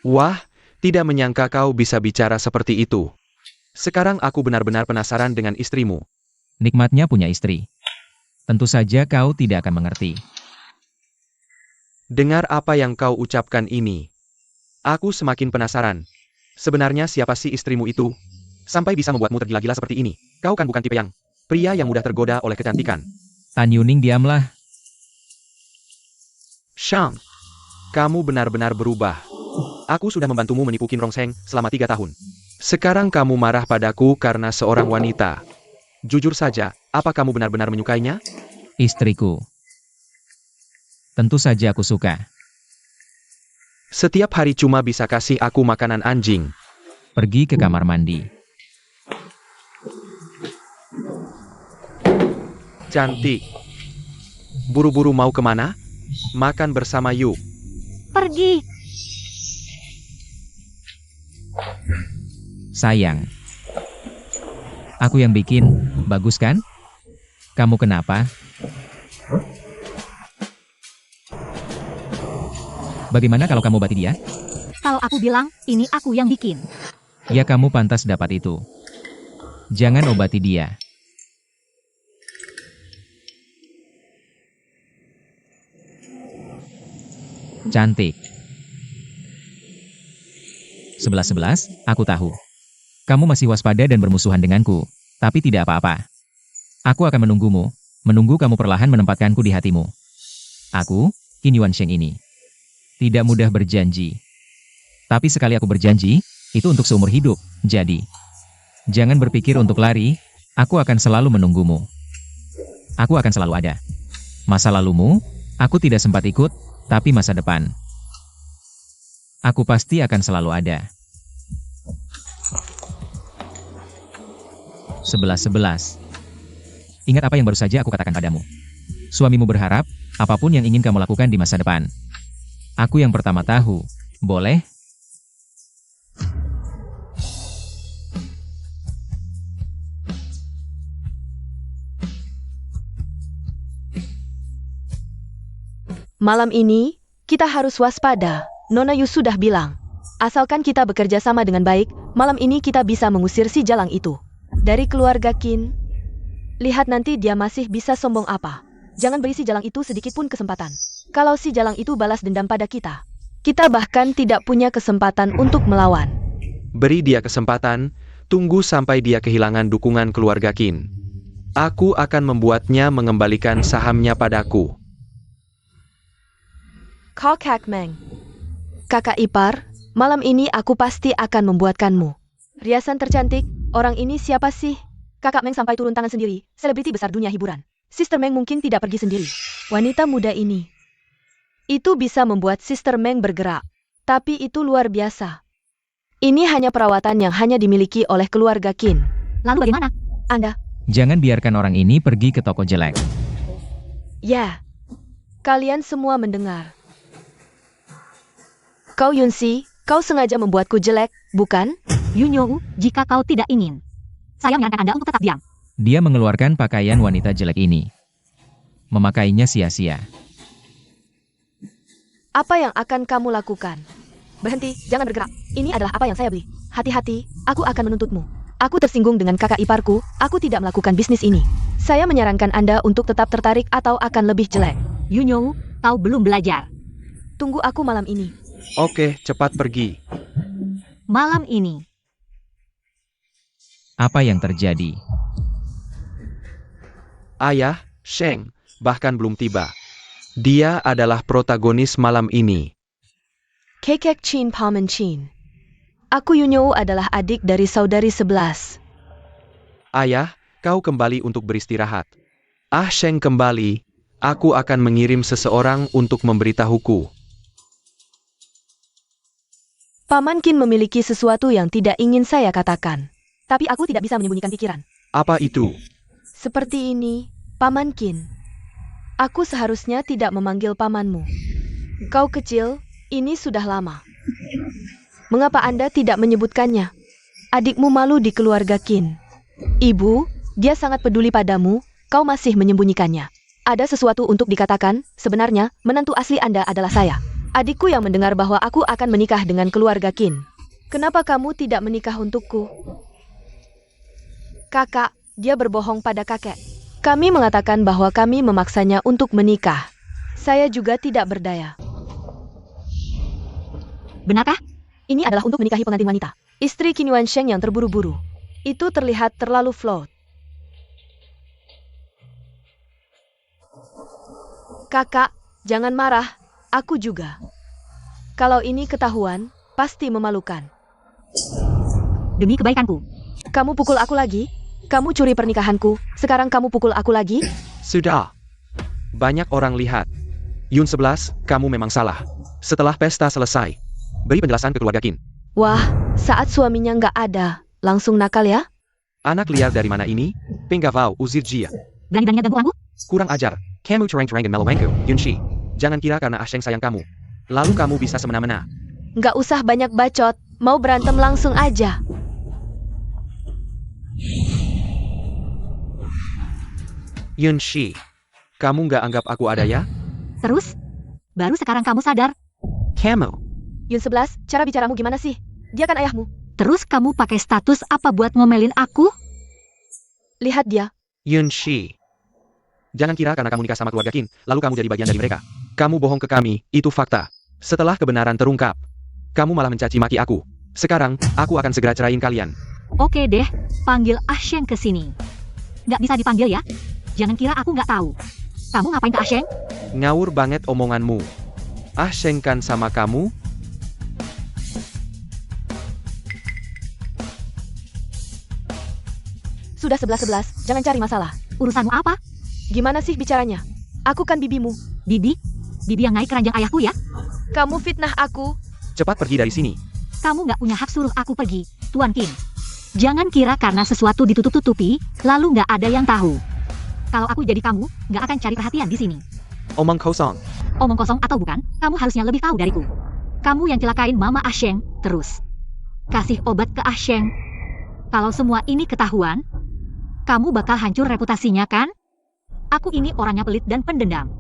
Wah, tidak menyangka kau bisa bicara seperti itu. Sekarang aku benar-benar penasaran dengan istrimu. Nikmatnya punya istri. Tentu saja kau tidak akan mengerti. Dengar apa yang kau ucapkan ini. Aku semakin penasaran. Sebenarnya siapa sih istrimu itu? Sampai bisa membuatmu tergila-gila seperti ini. Kau kan bukan tipe yang pria yang mudah tergoda oleh kecantikan. Tan Yuning diamlah. Shang, kamu benar-benar berubah. Aku sudah membantumu menipu Qin Rongseng selama 3 tahun. Sekarang kamu marah padaku karena seorang wanita. Jujur saja, apa kamu benar-benar menyukainya? Istriku. Tentu saja aku suka. Setiap hari cuma bisa kasih aku makanan anjing. Pergi ke kamar mandi. Cantik. Buru-buru mau kemana? Makan bersama yuk. Pergi. Sayang. Aku yang bikin, bagus kan? Kamu kenapa? Bagaimana kalau kamu obati dia? Kalau aku bilang, ini aku yang bikin. Ya kamu pantas dapat itu. Jangan obati dia. Cantik. 11-11, aku tahu. Kamu masih waspada dan bermusuhan denganku, tapi tidak apa-apa. Aku akan menunggumu, menunggu kamu perlahan menempatkanku di hatimu. Aku, Qin Yuansheng ini. Tidak mudah berjanji. Tapi sekali aku berjanji, itu untuk seumur hidup, jadi. Jangan berpikir untuk lari, aku akan selalu menunggumu. Aku akan selalu ada. Masa lalumu, aku tidak sempat ikut, tapi masa depan. Aku pasti akan selalu ada. 11-11. Ingat apa yang baru saja aku katakan padamu. Suamimu berharap, apapun yang ingin kamu lakukan di masa depan. Aku yang pertama tahu, boleh? Malam ini, kita harus waspada. Nona Yu sudah bilang. Asalkan kita bekerja sama dengan baik, malam ini kita bisa mengusir si Jalang itu. Dari keluarga Qin, lihat nanti dia masih bisa sombong apa. Jangan beri si Jalang itu sedikit pun kesempatan. Kalau si Jalang itu balas dendam pada kita, kita bahkan tidak punya kesempatan untuk melawan. Beri dia kesempatan, tunggu sampai dia kehilangan dukungan keluarga Qin. Aku akan membuatnya mengembalikan sahamnya padaku. Kakak Meng. Kakak ipar, malam ini aku pasti akan membuatkanmu riasan tercantik. Orang ini siapa sih? Kakak Meng sampai turun tangan sendiri, selebriti besar dunia hiburan. Sister Meng mungkin tidak pergi sendiri. Wanita muda ini, itu bisa membuat Sister Meng bergerak. Tapi itu luar biasa. Ini hanya perawatan yang hanya dimiliki oleh keluarga Qin. Lalu bagaimana? Anda? Jangan biarkan orang ini pergi ke toko jelek. Ya. Kalian semua mendengar. Kau Yunsi, kau sengaja membuatku jelek, bukan? Yunyo, jika kau tidak ingin, saya menyarankan Anda untuk tetap diam. Dia mengeluarkan pakaian wanita jelek ini. Memakainya sia-sia. Apa yang akan kamu lakukan? Berhenti, jangan bergerak. Ini adalah apa yang saya beli. Hati-hati, aku akan menuntutmu. Aku tersinggung dengan kakak iparku, aku tidak melakukan bisnis ini. Saya menyarankan Anda untuk tetap tertarik atau akan lebih jelek. Yunyo, kau belum belajar. Tunggu aku malam ini. Oke, cepat pergi. Malam ini. Apa yang terjadi? Ayah, Sheng, bahkan belum tiba. Dia adalah protagonis malam ini. Kekek Chin Paman Chin. Aku Yunyo adalah adik dari saudari 11. Ayah, kau kembali untuk beristirahat. Ah, Sheng kembali. Aku akan mengirim seseorang untuk memberitahuku. Paman Qin memiliki sesuatu yang tidak ingin saya katakan. Tapi aku tidak bisa menyembunyikan pikiran. Apa itu? Seperti ini, Paman Qin. Aku seharusnya tidak memanggil pamanmu. Kau kecil, ini sudah lama. Mengapa Anda tidak menyebutkannya? Adikmu malu di keluarga Qin. Ibu, dia sangat peduli padamu, kau masih menyembunyikannya. Ada sesuatu untuk dikatakan, sebenarnya, menantu asli Anda adalah saya. Adikku yang mendengar bahwa aku akan menikah dengan keluarga Qin. Kenapa kamu tidak menikah untukku? Kakak, dia berbohong pada kakek. Kami mengatakan bahwa kami memaksanya untuk menikah. Saya juga tidak berdaya. Benarkah? Ini adalah untuk menikahi pengantin wanita. Istri Qin Yuansheng yang terburu-buru. Itu terlihat terlalu float. Kakak, jangan marah. Aku juga. Kalau ini ketahuan, pasti memalukan. Demi kebaikanku. Kamu pukul aku lagi? Kamu curi pernikahanku, sekarang kamu pukul aku lagi? Sudah. Banyak orang lihat. Yun 11, kamu memang salah. Setelah pesta selesai, beri penjelasan ke keluarga Qin. Wah, saat suaminya nggak ada, langsung nakal ya? Anak liar dari mana ini? Penggavau Uzir Jia. Berani-beraninya ganggu aku? Kurang ajar. Kamu cereng-cerengan melawangku, Yunshi. Jangan kira karena Asheng sayang kamu, lalu kamu bisa semena-mena. Nggak usah banyak bacot, mau berantem langsung aja. Yunshi, kamu nggak anggap aku ada ya? Terus? Baru sekarang kamu sadar? Kamu. Yun 11, cara bicaramu gimana sih? Dia kan ayahmu. Terus kamu pakai status apa buat ngomelin aku? Lihat dia. Yunshi. Jangan kira karena kamu nikah sama keluarga Qin, lalu kamu jadi bagian dari mereka. Kamu bohong ke kami, itu fakta. Setelah kebenaran terungkap, kamu malah mencaci maki aku. Sekarang, aku akan segera ceraiin kalian. Oke deh, panggil Asheng ke sini. Nggak bisa dipanggil ya? Jangan kira aku nggak tahu. Kamu ngapain ke Asheng? Ngawur banget omonganmu. Asheng kan sama kamu? Sudah 11-11, jangan cari masalah. Urusanmu apa? Gimana sih bicaranya? Aku kan bibimu. Bibi? Bibi yang naik keranjang ayahku ya? Kamu fitnah aku. Cepat pergi dari sini. Kamu nggak punya hak suruh aku pergi, Tuan Qin. Jangan kira karena sesuatu ditutup-tutupi, lalu nggak ada yang tahu. Kalau aku jadi kamu, nggak akan cari perhatian di sini. Omong kosong. Omong kosong atau bukan, kamu harusnya lebih tahu dariku. Kamu yang celakain Mama Asheng, terus kasih obat ke Asheng. Kalau semua ini ketahuan, kamu bakal hancur reputasinya kan? Aku ini orangnya pelit dan pendendam.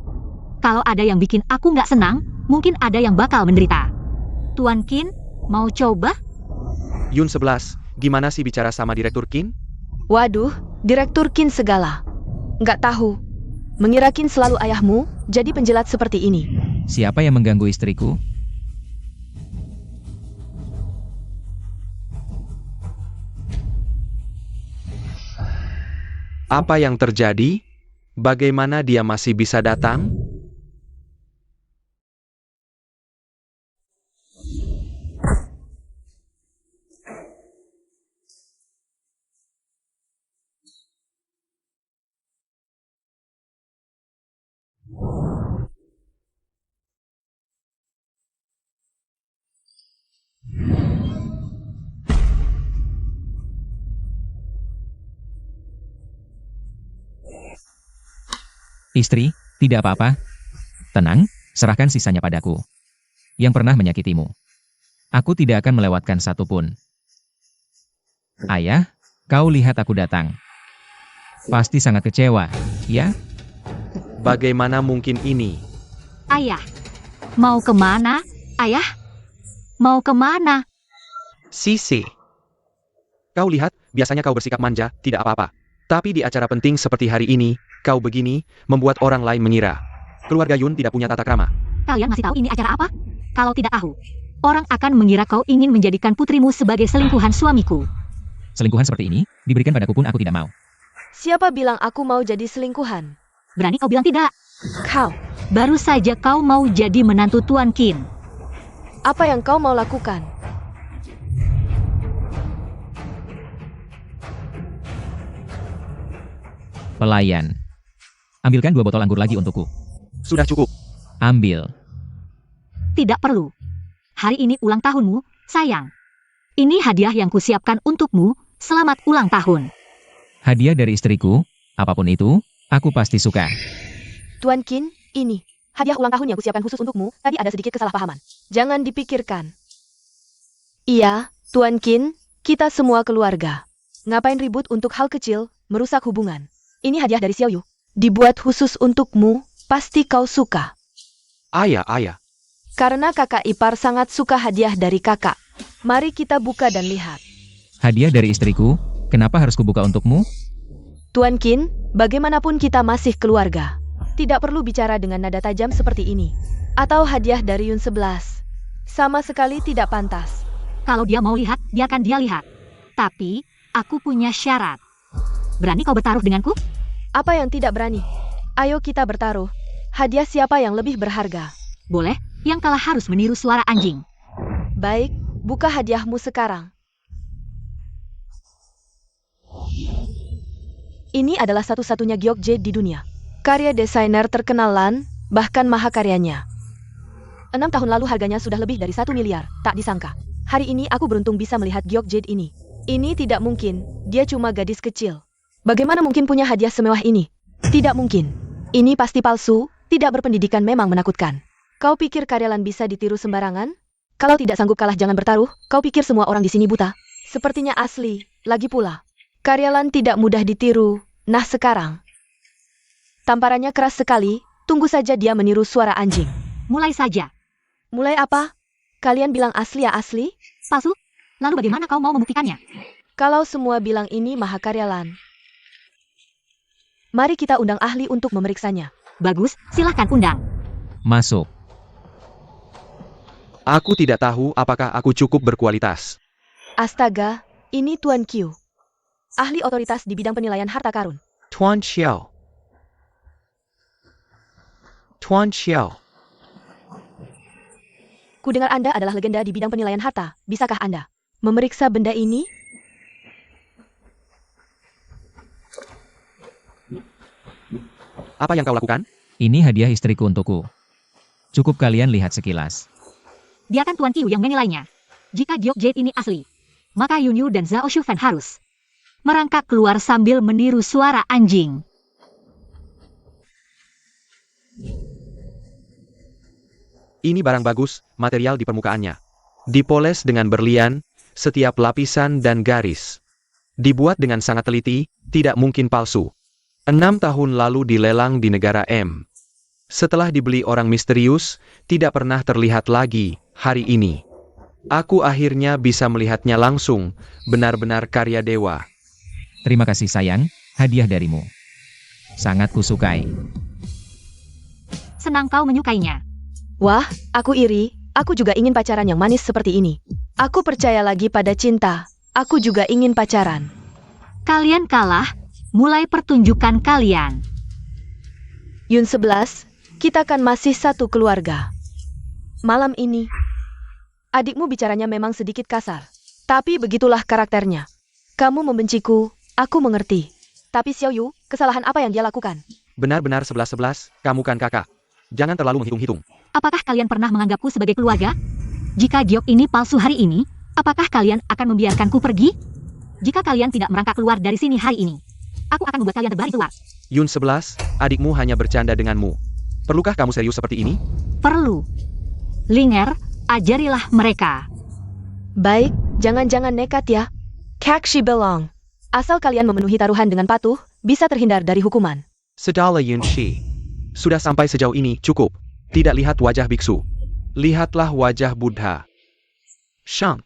Kalau ada yang bikin aku nggak senang, mungkin ada yang bakal menderita. Tuan Qin, mau coba? Yun 11, gimana sih bicara sama Direktur Qin? Waduh, Direktur Qin segala. Nggak tahu. Mengira Qin selalu ayahmu, jadi penjilat seperti ini. Siapa yang mengganggu istriku? Apa yang terjadi? Bagaimana dia masih bisa datang? Istri, tidak apa-apa. Tenang, serahkan sisanya padaku. Yang pernah menyakitimu. Aku tidak akan melewatkan satu pun. Ayah, kau lihat aku datang. Pasti sangat kecewa, ya? Bagaimana mungkin ini? Ayah, mau kemana? Ayah, mau kemana? Sisi. Kau lihat, biasanya kau bersikap manja, tidak apa-apa. Tapi di acara penting seperti hari ini, kau begini, membuat orang lain mengira. Keluarga Yun tidak punya tata krama. Kalian masih tahu ini acara apa? Kalau tidak tahu, orang akan mengira kau ingin menjadikan putrimu sebagai selingkuhan suamiku. Selingkuhan seperti ini, diberikan padaku pun aku tidak mau. Siapa bilang aku mau jadi selingkuhan? Berani kau bilang tidak? Kau. Baru saja kau mau jadi menantu Tuan Qin. Apa yang kau mau lakukan? Pelayan. Ambilkan 2 botol anggur lagi untukku. Sudah cukup. Ambil. Tidak perlu. Hari ini ulang tahunmu, sayang. Ini hadiah yang kusiapkan untukmu, selamat ulang tahun. Hadiah dari istriku, apapun itu, aku pasti suka. Tuan Qin, ini. Hadiah ulang tahun yang kusiapkan khusus untukmu, tadi ada sedikit kesalahpahaman. Jangan dipikirkan. Iya, Tuan Qin, kita semua keluarga. Ngapain ribut untuk hal kecil, merusak hubungan. Ini hadiah dari Xiao Yu. Dibuat khusus untukmu, pasti kau suka. Ayah. Karena kakak ipar sangat suka hadiah dari kakak. Mari kita buka dan lihat. Hadiah dari istriku, kenapa harus kubuka untukmu? Tuan Qin, bagaimanapun kita masih keluarga. Tidak perlu bicara dengan nada tajam seperti ini. Atau hadiah dari Yun 11. Sama sekali tidak pantas. Kalau dia mau lihat, biarkan dia lihat. Tapi, aku punya syarat. Berani kau bertaruh denganku? Apa yang tidak berani? Ayo kita bertaruh. Hadiah siapa yang lebih berharga? Boleh, yang kalah harus meniru suara anjing. Baik, buka hadiahmu sekarang. Ini adalah satu-satunya giok jade di dunia. Karya desainer terkenal Lan, bahkan mahakaryanya. 6 tahun lalu harganya sudah lebih dari 1 miliar, tak disangka. Hari ini aku beruntung bisa melihat giok jade ini. Ini tidak mungkin, dia cuma gadis kecil. Bagaimana mungkin punya hadiah semewah ini? Tidak mungkin. Ini pasti palsu, tidak berpendidikan memang menakutkan. Kau pikir karya Lan bisa ditiru sembarangan? Kalau tidak sanggup kalah jangan bertaruh, kau pikir semua orang di sini buta? Sepertinya asli, lagi pula. Karya Lan tidak mudah ditiru, nah sekarang. Tamparannya keras sekali, tunggu saja dia meniru suara anjing. Mulai saja. Mulai apa? Kalian bilang asli ya asli? Palsu? Lalu bagaimana kau mau membuktikannya? Kalau semua bilang ini mahakarya Lan. Mari kita undang ahli untuk memeriksanya. Bagus, silahkan undang. Masuk. Aku tidak tahu apakah aku cukup berkualitas. Astaga, ini Tuan Q. Ahli otoritas di bidang penilaian harta karun. Tuan Xiao. Tuan Xiao. Kudengar Anda adalah legenda di bidang penilaian harta. Bisakah Anda memeriksa benda ini? Apa yang kau lakukan? Ini hadiah istriku untukku. Cukup kalian lihat sekilas. Biarkan Tuan Qiu yang menilainya. Jika giok jade ini asli, maka Yunyu dan Zhao Shufan harus merangkak keluar sambil meniru suara anjing. Ini barang bagus, material di permukaannya. Dipoles dengan berlian, setiap lapisan dan garis. Dibuat dengan sangat teliti, tidak mungkin palsu. 6 tahun lalu dilelang di negara M. Setelah dibeli orang misterius, tidak pernah terlihat lagi hari ini. Aku akhirnya bisa melihatnya langsung, benar-benar karya dewa. Terima kasih sayang, hadiah darimu. Sangat kusukai. Senang kau menyukainya. Wah, aku iri. Aku juga ingin pacaran yang manis seperti ini. Aku percaya lagi pada cinta. Aku juga ingin pacaran. Kalian kalah, mulai pertunjukan kalian. Yun 11, kita kan masih satu keluarga. Malam ini, adikmu bicaranya memang sedikit kasar. Tapi begitulah karakternya. Kamu membenciku, aku mengerti. Tapi Xiao Yu, kesalahan apa yang dia lakukan? Benar-benar 11-11, kamu kan kakak. Jangan terlalu menghitung-hitung. Apakah kalian pernah menganggapku sebagai keluarga? Jika giok ini palsu hari ini, apakah kalian akan membiarkanku pergi? Jika kalian tidak merangkak keluar dari sini hari ini, aku akan membuat kalian terbaring keluar. Yun 11, adikmu hanya bercanda denganmu. Perlukah kamu serius seperti ini? Perlu. Linger, ajarilah mereka. Baik, jangan-jangan nekat ya. Kakshi belong. Asal kalian memenuhi taruhan dengan patuh, bisa terhindar dari hukuman. Sedala Yun Shi. Sudah sampai sejauh ini, cukup. Tidak lihat wajah biksu. Lihatlah wajah Buddha. Shang,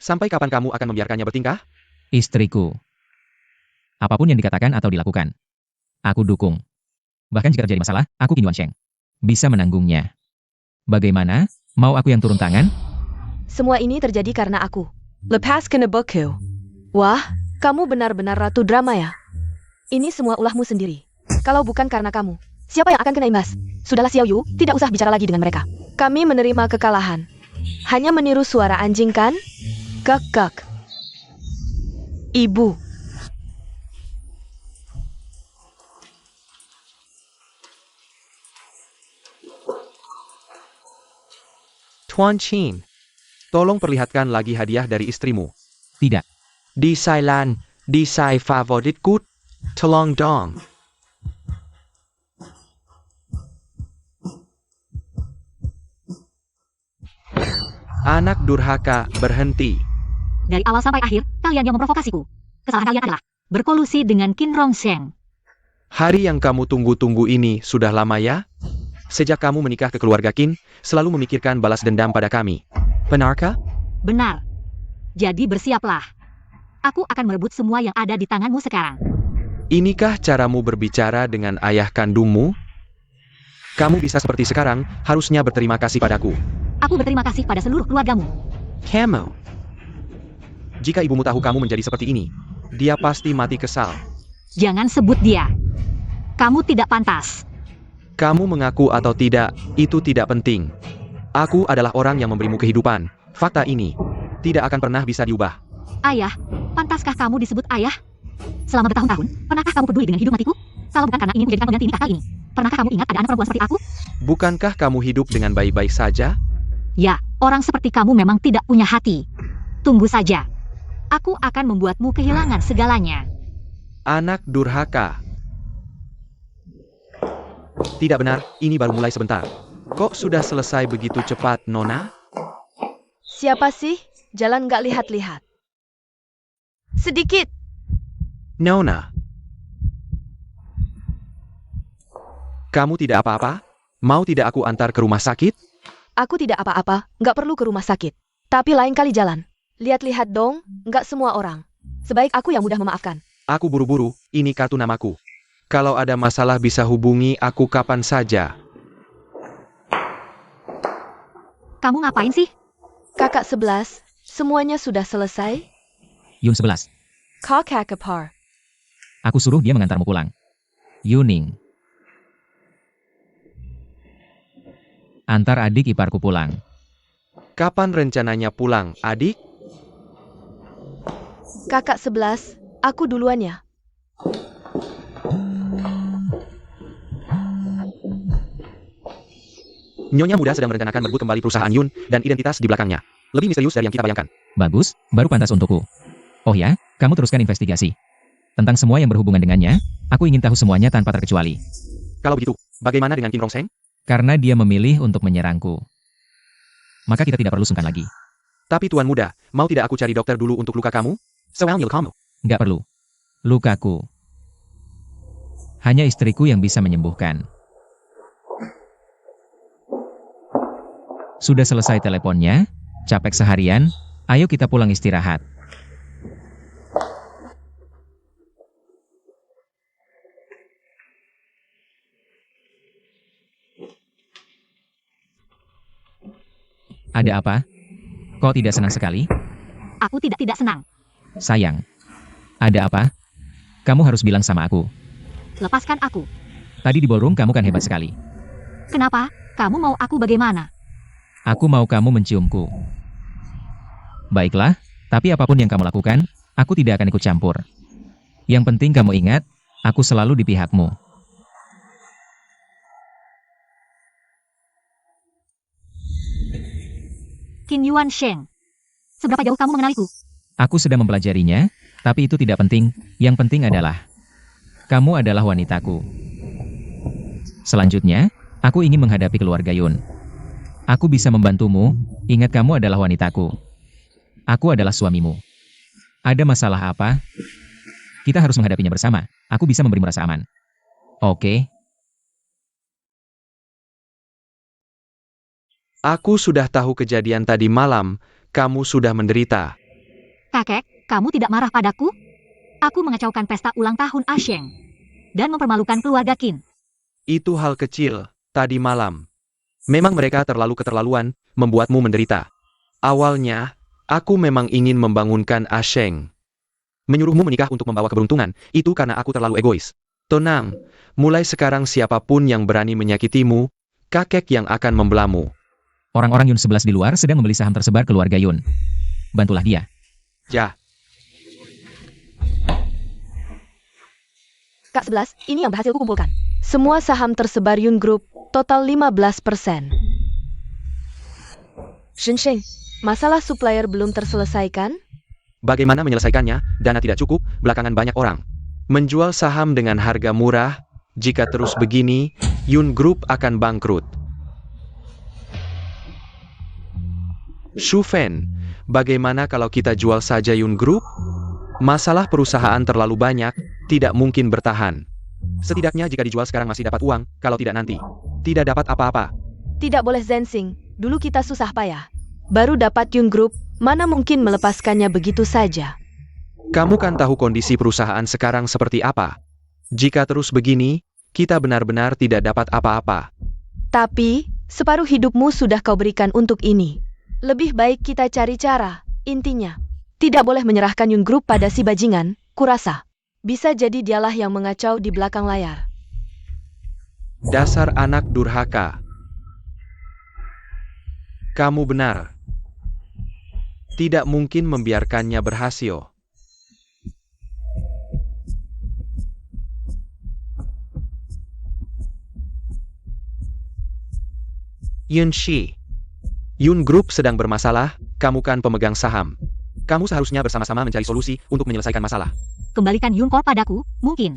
sampai kapan kamu akan membiarkannya bertingkah? Istriku. Apapun yang dikatakan atau dilakukan, aku dukung. Bahkan jika terjadi masalah, aku Qin Yuansheng bisa menanggungnya. Bagaimana? Mau aku yang turun tangan? Semua ini terjadi karena aku. Lepas kena beku. Wah, kamu benar-benar ratu drama ya. Ini semua ulahmu sendiri. Kalau bukan karena kamu, siapa yang akan kena imbas? Sudahlah Xiao Yu, tidak usah bicara lagi dengan mereka. Kami menerima kekalahan. Hanya meniru suara anjing kan? Gak-gak. Ibu. Tuan Qin, tolong perlihatkan lagi hadiah dari istrimu. Tidak. Di Sailan, di Sai favoritku, tolong dong. Anak durhaka, berhenti. Dari awal sampai akhir, kalian yang memprovokasiku. Kesalahan kalian adalah berkolusi dengan Qin Rongsheng. Hari yang kamu tunggu-tunggu ini sudah lama ya? Sejak kamu menikah ke keluarga Qin, selalu memikirkan balas dendam pada kami. Benarkah? Benar. Jadi bersiaplah. Aku akan merebut semua yang ada di tanganmu sekarang. Inikah caramu berbicara dengan ayah kandungmu? Kamu bisa seperti sekarang, harusnya berterima kasih padaku. Aku berterima kasih pada seluruh keluargamu. Kamu. Jika ibumu tahu kamu menjadi seperti ini, dia pasti mati kesal. Jangan sebut dia. Kamu tidak pantas. Kamu mengaku atau tidak, itu tidak penting. Aku adalah orang yang memberimu kehidupan. Fakta ini tidak akan pernah bisa diubah. Ayah, pantaskah kamu disebut ayah? Selama bertahun-tahun, pernahkah kamu peduli dengan hidup matiku? Kalau bukan karena ingin menjadikan pengganti nikah kali ini, pernahkah kamu ingat ada anak perempuan seperti aku? Bukankah kamu hidup dengan baik-baik saja? Ya, orang seperti kamu memang tidak punya hati. Tunggu saja. Aku akan membuatmu kehilangan segalanya. Anak durhaka. Tidak benar, ini baru mulai sebentar. Kok sudah selesai begitu cepat, Nona? Siapa sih? Jalan nggak lihat-lihat. Sedikit. Nona. Kamu tidak apa-apa? Mau tidak aku antar ke rumah sakit? Aku tidak apa-apa, nggak perlu ke rumah sakit. Tapi lain kali jalan. Lihat-lihat dong, nggak semua orang. Sebaik aku yang mudah memaafkan. Aku buru-buru, ini kartu namaku. Kalau ada masalah bisa hubungi aku kapan saja. Kamu ngapain sih? Kakak 11, semuanya sudah selesai? Yun 11. Kakak kepar. Aku suruh dia mengantarmu pulang. Yuning. Antar adik iparku pulang. Kapan rencananya pulang, adik? Kakak 11, aku duluan ya. Nyonya muda sedang merencanakan merebut kembali perusahaan Yun dan identitas di belakangnya. Lebih misterius dari yang kita bayangkan. Bagus, baru pantas untukku. Oh ya, kamu teruskan investigasi. Tentang semua yang berhubungan dengannya, aku ingin tahu semuanya tanpa terkecuali. Kalau begitu, bagaimana dengan Kim Rongseng? Karena dia memilih untuk menyerangku. Maka kita tidak perlu sungkan lagi. Tapi tuan muda, mau tidak aku cari dokter dulu untuk luka kamu? Soalnya kamu. Nggak perlu. Lukaku. Hanya istriku yang bisa menyembuhkan. Sudah selesai teleponnya, capek seharian, ayo kita pulang istirahat. Ada apa? Kok tidak senang sekali? Aku tidak senang. Sayang. Ada apa? Kamu harus bilang sama aku. Lepaskan aku. Tadi di ballroom kamu kan hebat sekali. Kenapa? Kamu mau aku bagaimana? Aku mau kamu menciumku. Baiklah, tapi apapun yang kamu lakukan, aku tidak akan ikut campur. Yang penting kamu ingat, aku selalu di pihakmu. Qin Yuan Sheng. Seberapa jauh kamu mengenaliku? Aku sedang mempelajarinya, tapi itu tidak penting. Yang penting adalah, kamu adalah wanitaku. Selanjutnya, aku ingin menghadapi keluarga Yun. Aku bisa membantumu, ingat kamu adalah wanitaku. Aku adalah suamimu. Ada masalah apa? Kita harus menghadapinya bersama. Aku bisa memberimu rasa aman. Oke? Aku sudah tahu kejadian tadi malam, kamu sudah menderita. Kakek, kamu tidak marah padaku? Aku mengacaukan pesta ulang tahun Asheng. Dan mempermalukan keluarga Qin. Itu hal kecil, tadi malam. Memang mereka terlalu keterlaluan, membuatmu menderita. Awalnya, aku memang ingin membangunkan Asheng. Menyuruhmu menikah untuk membawa keberuntungan, itu karena aku terlalu egois. Tenang, mulai sekarang siapapun yang berani menyakitimu, kakek yang akan membelamu. Orang-orang Yun 11 di luar sedang membeli saham tersebar keluarga Yun. Bantulah dia. Ya, Kak 11, ini yang berhasil kukumpulkan. Semua saham tersebar Yun Group, total 15%. Shensheng, masalah supplier belum terselesaikan? bagaimana menyelesaikannya, dana tidak cukup, belakangan banyak orang menjual saham dengan harga murah. Jika terus begini, Yun Group akan bangkrut. Shu Fen, bagaimana kalau kita jual saja Yun Group? Masalah perusahaan terlalu banyak, tidak mungkin bertahan. Setidaknya jika dijual sekarang masih dapat uang, kalau tidak nanti, tidak dapat apa-apa. Tidak boleh Zensing, dulu kita susah payah. Baru dapat Yun Group, mana mungkin melepaskannya begitu saja. Kamu kan tahu kondisi perusahaan sekarang seperti apa. Jika terus begini, kita benar-benar tidak dapat apa-apa. Tapi, Separuh hidupmu sudah kau berikan untuk ini. Lebih baik kita cari cara. Intinya, tidak boleh menyerahkan Yun Group pada si bajingan, kurasa. Bisa jadi dialah yang mengacau di belakang layar. Dasar anak durhaka. Kamu benar. Tidak mungkin membiarkannya berhasil. Yun Shi. Yun Group sedang bermasalah, kamu kan pemegang saham. Kamu seharusnya bersama-sama mencari solusi untuk menyelesaikan masalah. Kembalikan Yun Corp padaku, mungkin.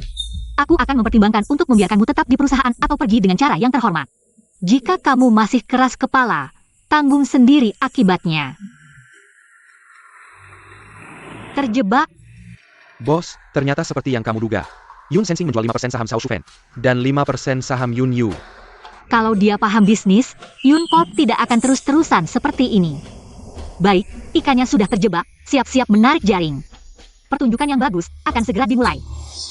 Aku akan mempertimbangkan untuk membiarkanmu tetap di perusahaan atau pergi dengan cara yang terhormat. Jika kamu masih keras kepala, tanggung sendiri akibatnya. Terjebak. Bos, ternyata seperti yang kamu duga. Yun Sensing menjual 5% saham Xiao Shufen, dan 5% saham Yun Yu. Kalau dia paham bisnis, Yun Corp tidak akan terus-terusan seperti ini. Baik, ikannya sudah terjebak, siap-siap menarik jaring. Pertunjukan yang bagus akan segera dimulai.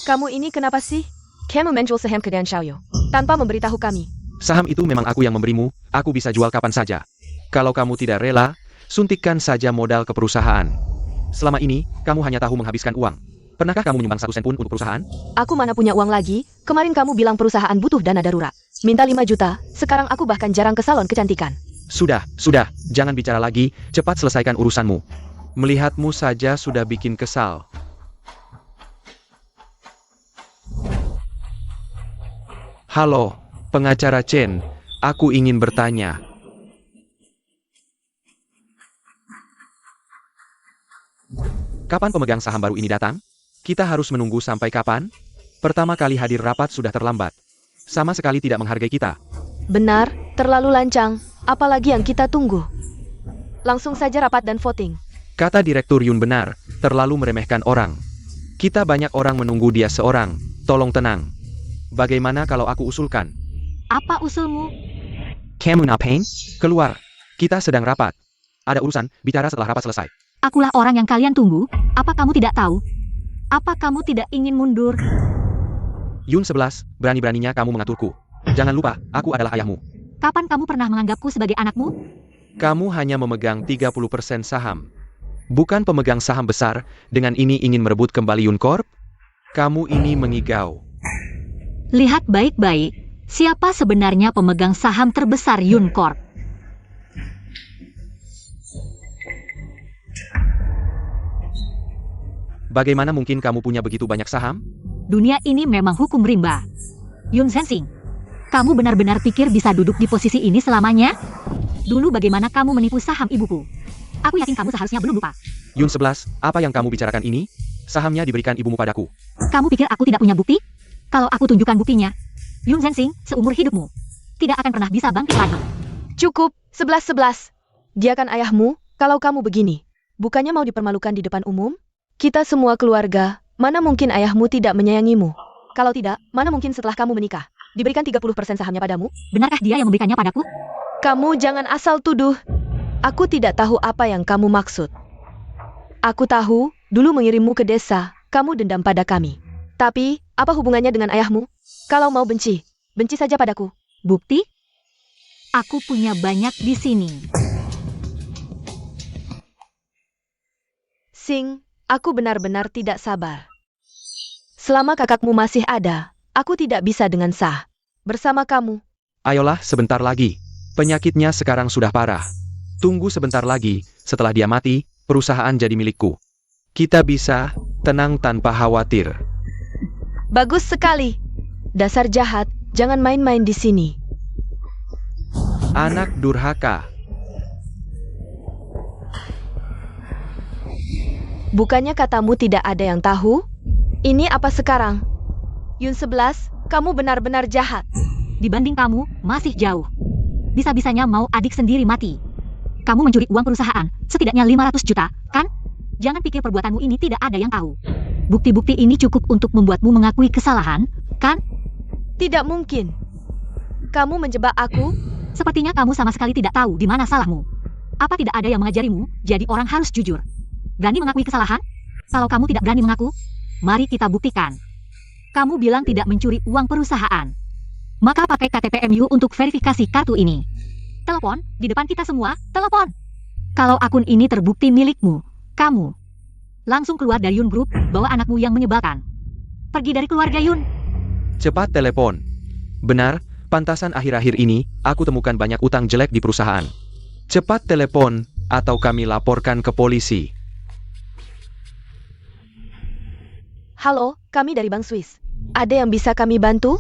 Kamu ini kenapa sih? Kamu menjual saham ke Dan Xiaoyu tanpa memberitahu kami. Saham itu memang aku yang memberimu, aku bisa jual kapan saja. Kalau kamu tidak rela, suntikkan saja modal ke perusahaan. Selama ini, kamu hanya tahu menghabiskan uang. Pernahkah kamu menyumbang 1 sen pun untuk perusahaan? Aku mana punya uang lagi? Kemarin kamu bilang perusahaan butuh dana darurat. Minta 5 juta, sekarang aku bahkan jarang ke salon kecantikan. Sudah, jangan bicara lagi, cepat selesaikan urusanmu. Melihatmu saja sudah bikin kesal. Halo, pengacara Chen, aku ingin bertanya. Kapan pemegang saham baru ini datang? Kita harus menunggu sampai kapan? Pertama kali hadir rapat sudah terlambat. Sama sekali tidak menghargai kita. Benar, terlalu lancang. Apalagi yang kita tunggu? Langsung saja rapat dan voting. Kata Direktur Yun benar, terlalu meremehkan orang. Kita banyak orang menunggu dia seorang, tolong tenang. Bagaimana kalau aku usulkan? Apa usulmu? Kamu ngapain? Keluar. Kita sedang rapat. Ada urusan, bicara setelah rapat selesai. Akulah orang yang kalian tunggu. Apa kamu tidak tahu? Apa kamu tidak ingin mundur? Yun 11, berani-beraninya kamu mengaturku. Jangan lupa, aku adalah ayahmu. Kapan kamu pernah menganggapku sebagai anakmu? Kamu hanya memegang 30% saham. Bukan pemegang saham besar, dengan ini ingin merebut kembali Yun Corp? Kamu ini mengigau. Lihat baik-baik, siapa sebenarnya pemegang saham terbesar Yun Corp? Bagaimana mungkin kamu punya begitu banyak saham? Dunia ini memang hukum rimba. Yun Sensing, kamu benar-benar pikir bisa duduk di posisi ini selamanya? Dulu bagaimana kamu menipu saham ibuku? Aku yakin kamu seharusnya belum lupa. Yun 11, apa yang kamu bicarakan ini? Sahamnya diberikan ibumu padaku. Kamu pikir aku tidak punya bukti? Kalau aku tunjukkan buktinya, Yun Sensing, seumur hidupmu, tidak akan pernah bisa bangkit lagi. Cukup, 11-11. Dia kan ayahmu, kalau kamu begini. Bukannya mau dipermalukan di depan umum? Kita semua keluarga, mana mungkin ayahmu tidak menyayangimu? Kalau tidak, mana mungkin setelah kamu menikah, diberikan 30% sahamnya padamu? Benarkah dia yang memberikannya padaku? Kamu jangan asal tuduh. Aku tidak tahu apa yang kamu maksud. Aku tahu, dulu mengirimmu ke desa, kamu dendam pada kami. Tapi, apa hubungannya dengan ayahmu? Kalau mau benci, benci saja padaku. Bukti? Aku punya banyak di sini. Sing, aku benar-benar tidak sabar. Selama kakakmu masih ada, aku tidak bisa dengan sah bersama kamu. Ayolah, sebentar lagi. Penyakitnya sekarang sudah parah. Tunggu sebentar lagi, setelah dia mati, perusahaan jadi milikku. Kita bisa tenang tanpa khawatir. Bagus sekali. Dasar jahat, jangan main-main di sini. Anak durhaka. Bukannya katamu tidak ada yang tahu? Ini apa sekarang? Yun 11, kamu benar-benar jahat. Dibanding kamu, masih jauh. Bisa-bisanya mau adik sendiri mati. Kamu mencuri uang perusahaan, setidaknya 500 juta, kan? Jangan pikir perbuatanmu ini tidak ada yang tahu. Bukti-bukti ini cukup untuk membuatmu mengakui kesalahan, kan? Tidak mungkin. Kamu menjebak aku? Sepertinya kamu sama sekali tidak tahu di mana salahmu. Apa tidak ada yang mengajarimu, jadi orang harus jujur? Berani mengakui kesalahan? Kalau kamu tidak berani mengaku, mari kita buktikan. Kamu bilang tidak mencuri uang perusahaan. Maka pakai KTP MU untuk verifikasi kartu ini. Telepon, di depan kita semua, telepon. Kalau akun ini terbukti milikmu, kamu langsung keluar dari Yun Group, bawa anakmu yang menyebalkan. Pergi dari keluarga Yun. Cepat telepon. Benar, pantasan akhir-akhir ini, aku temukan banyak utang jelek di perusahaan. Cepat telepon, atau kami laporkan ke polisi. Halo, kami dari Bank Swiss. Ada yang bisa kami bantu?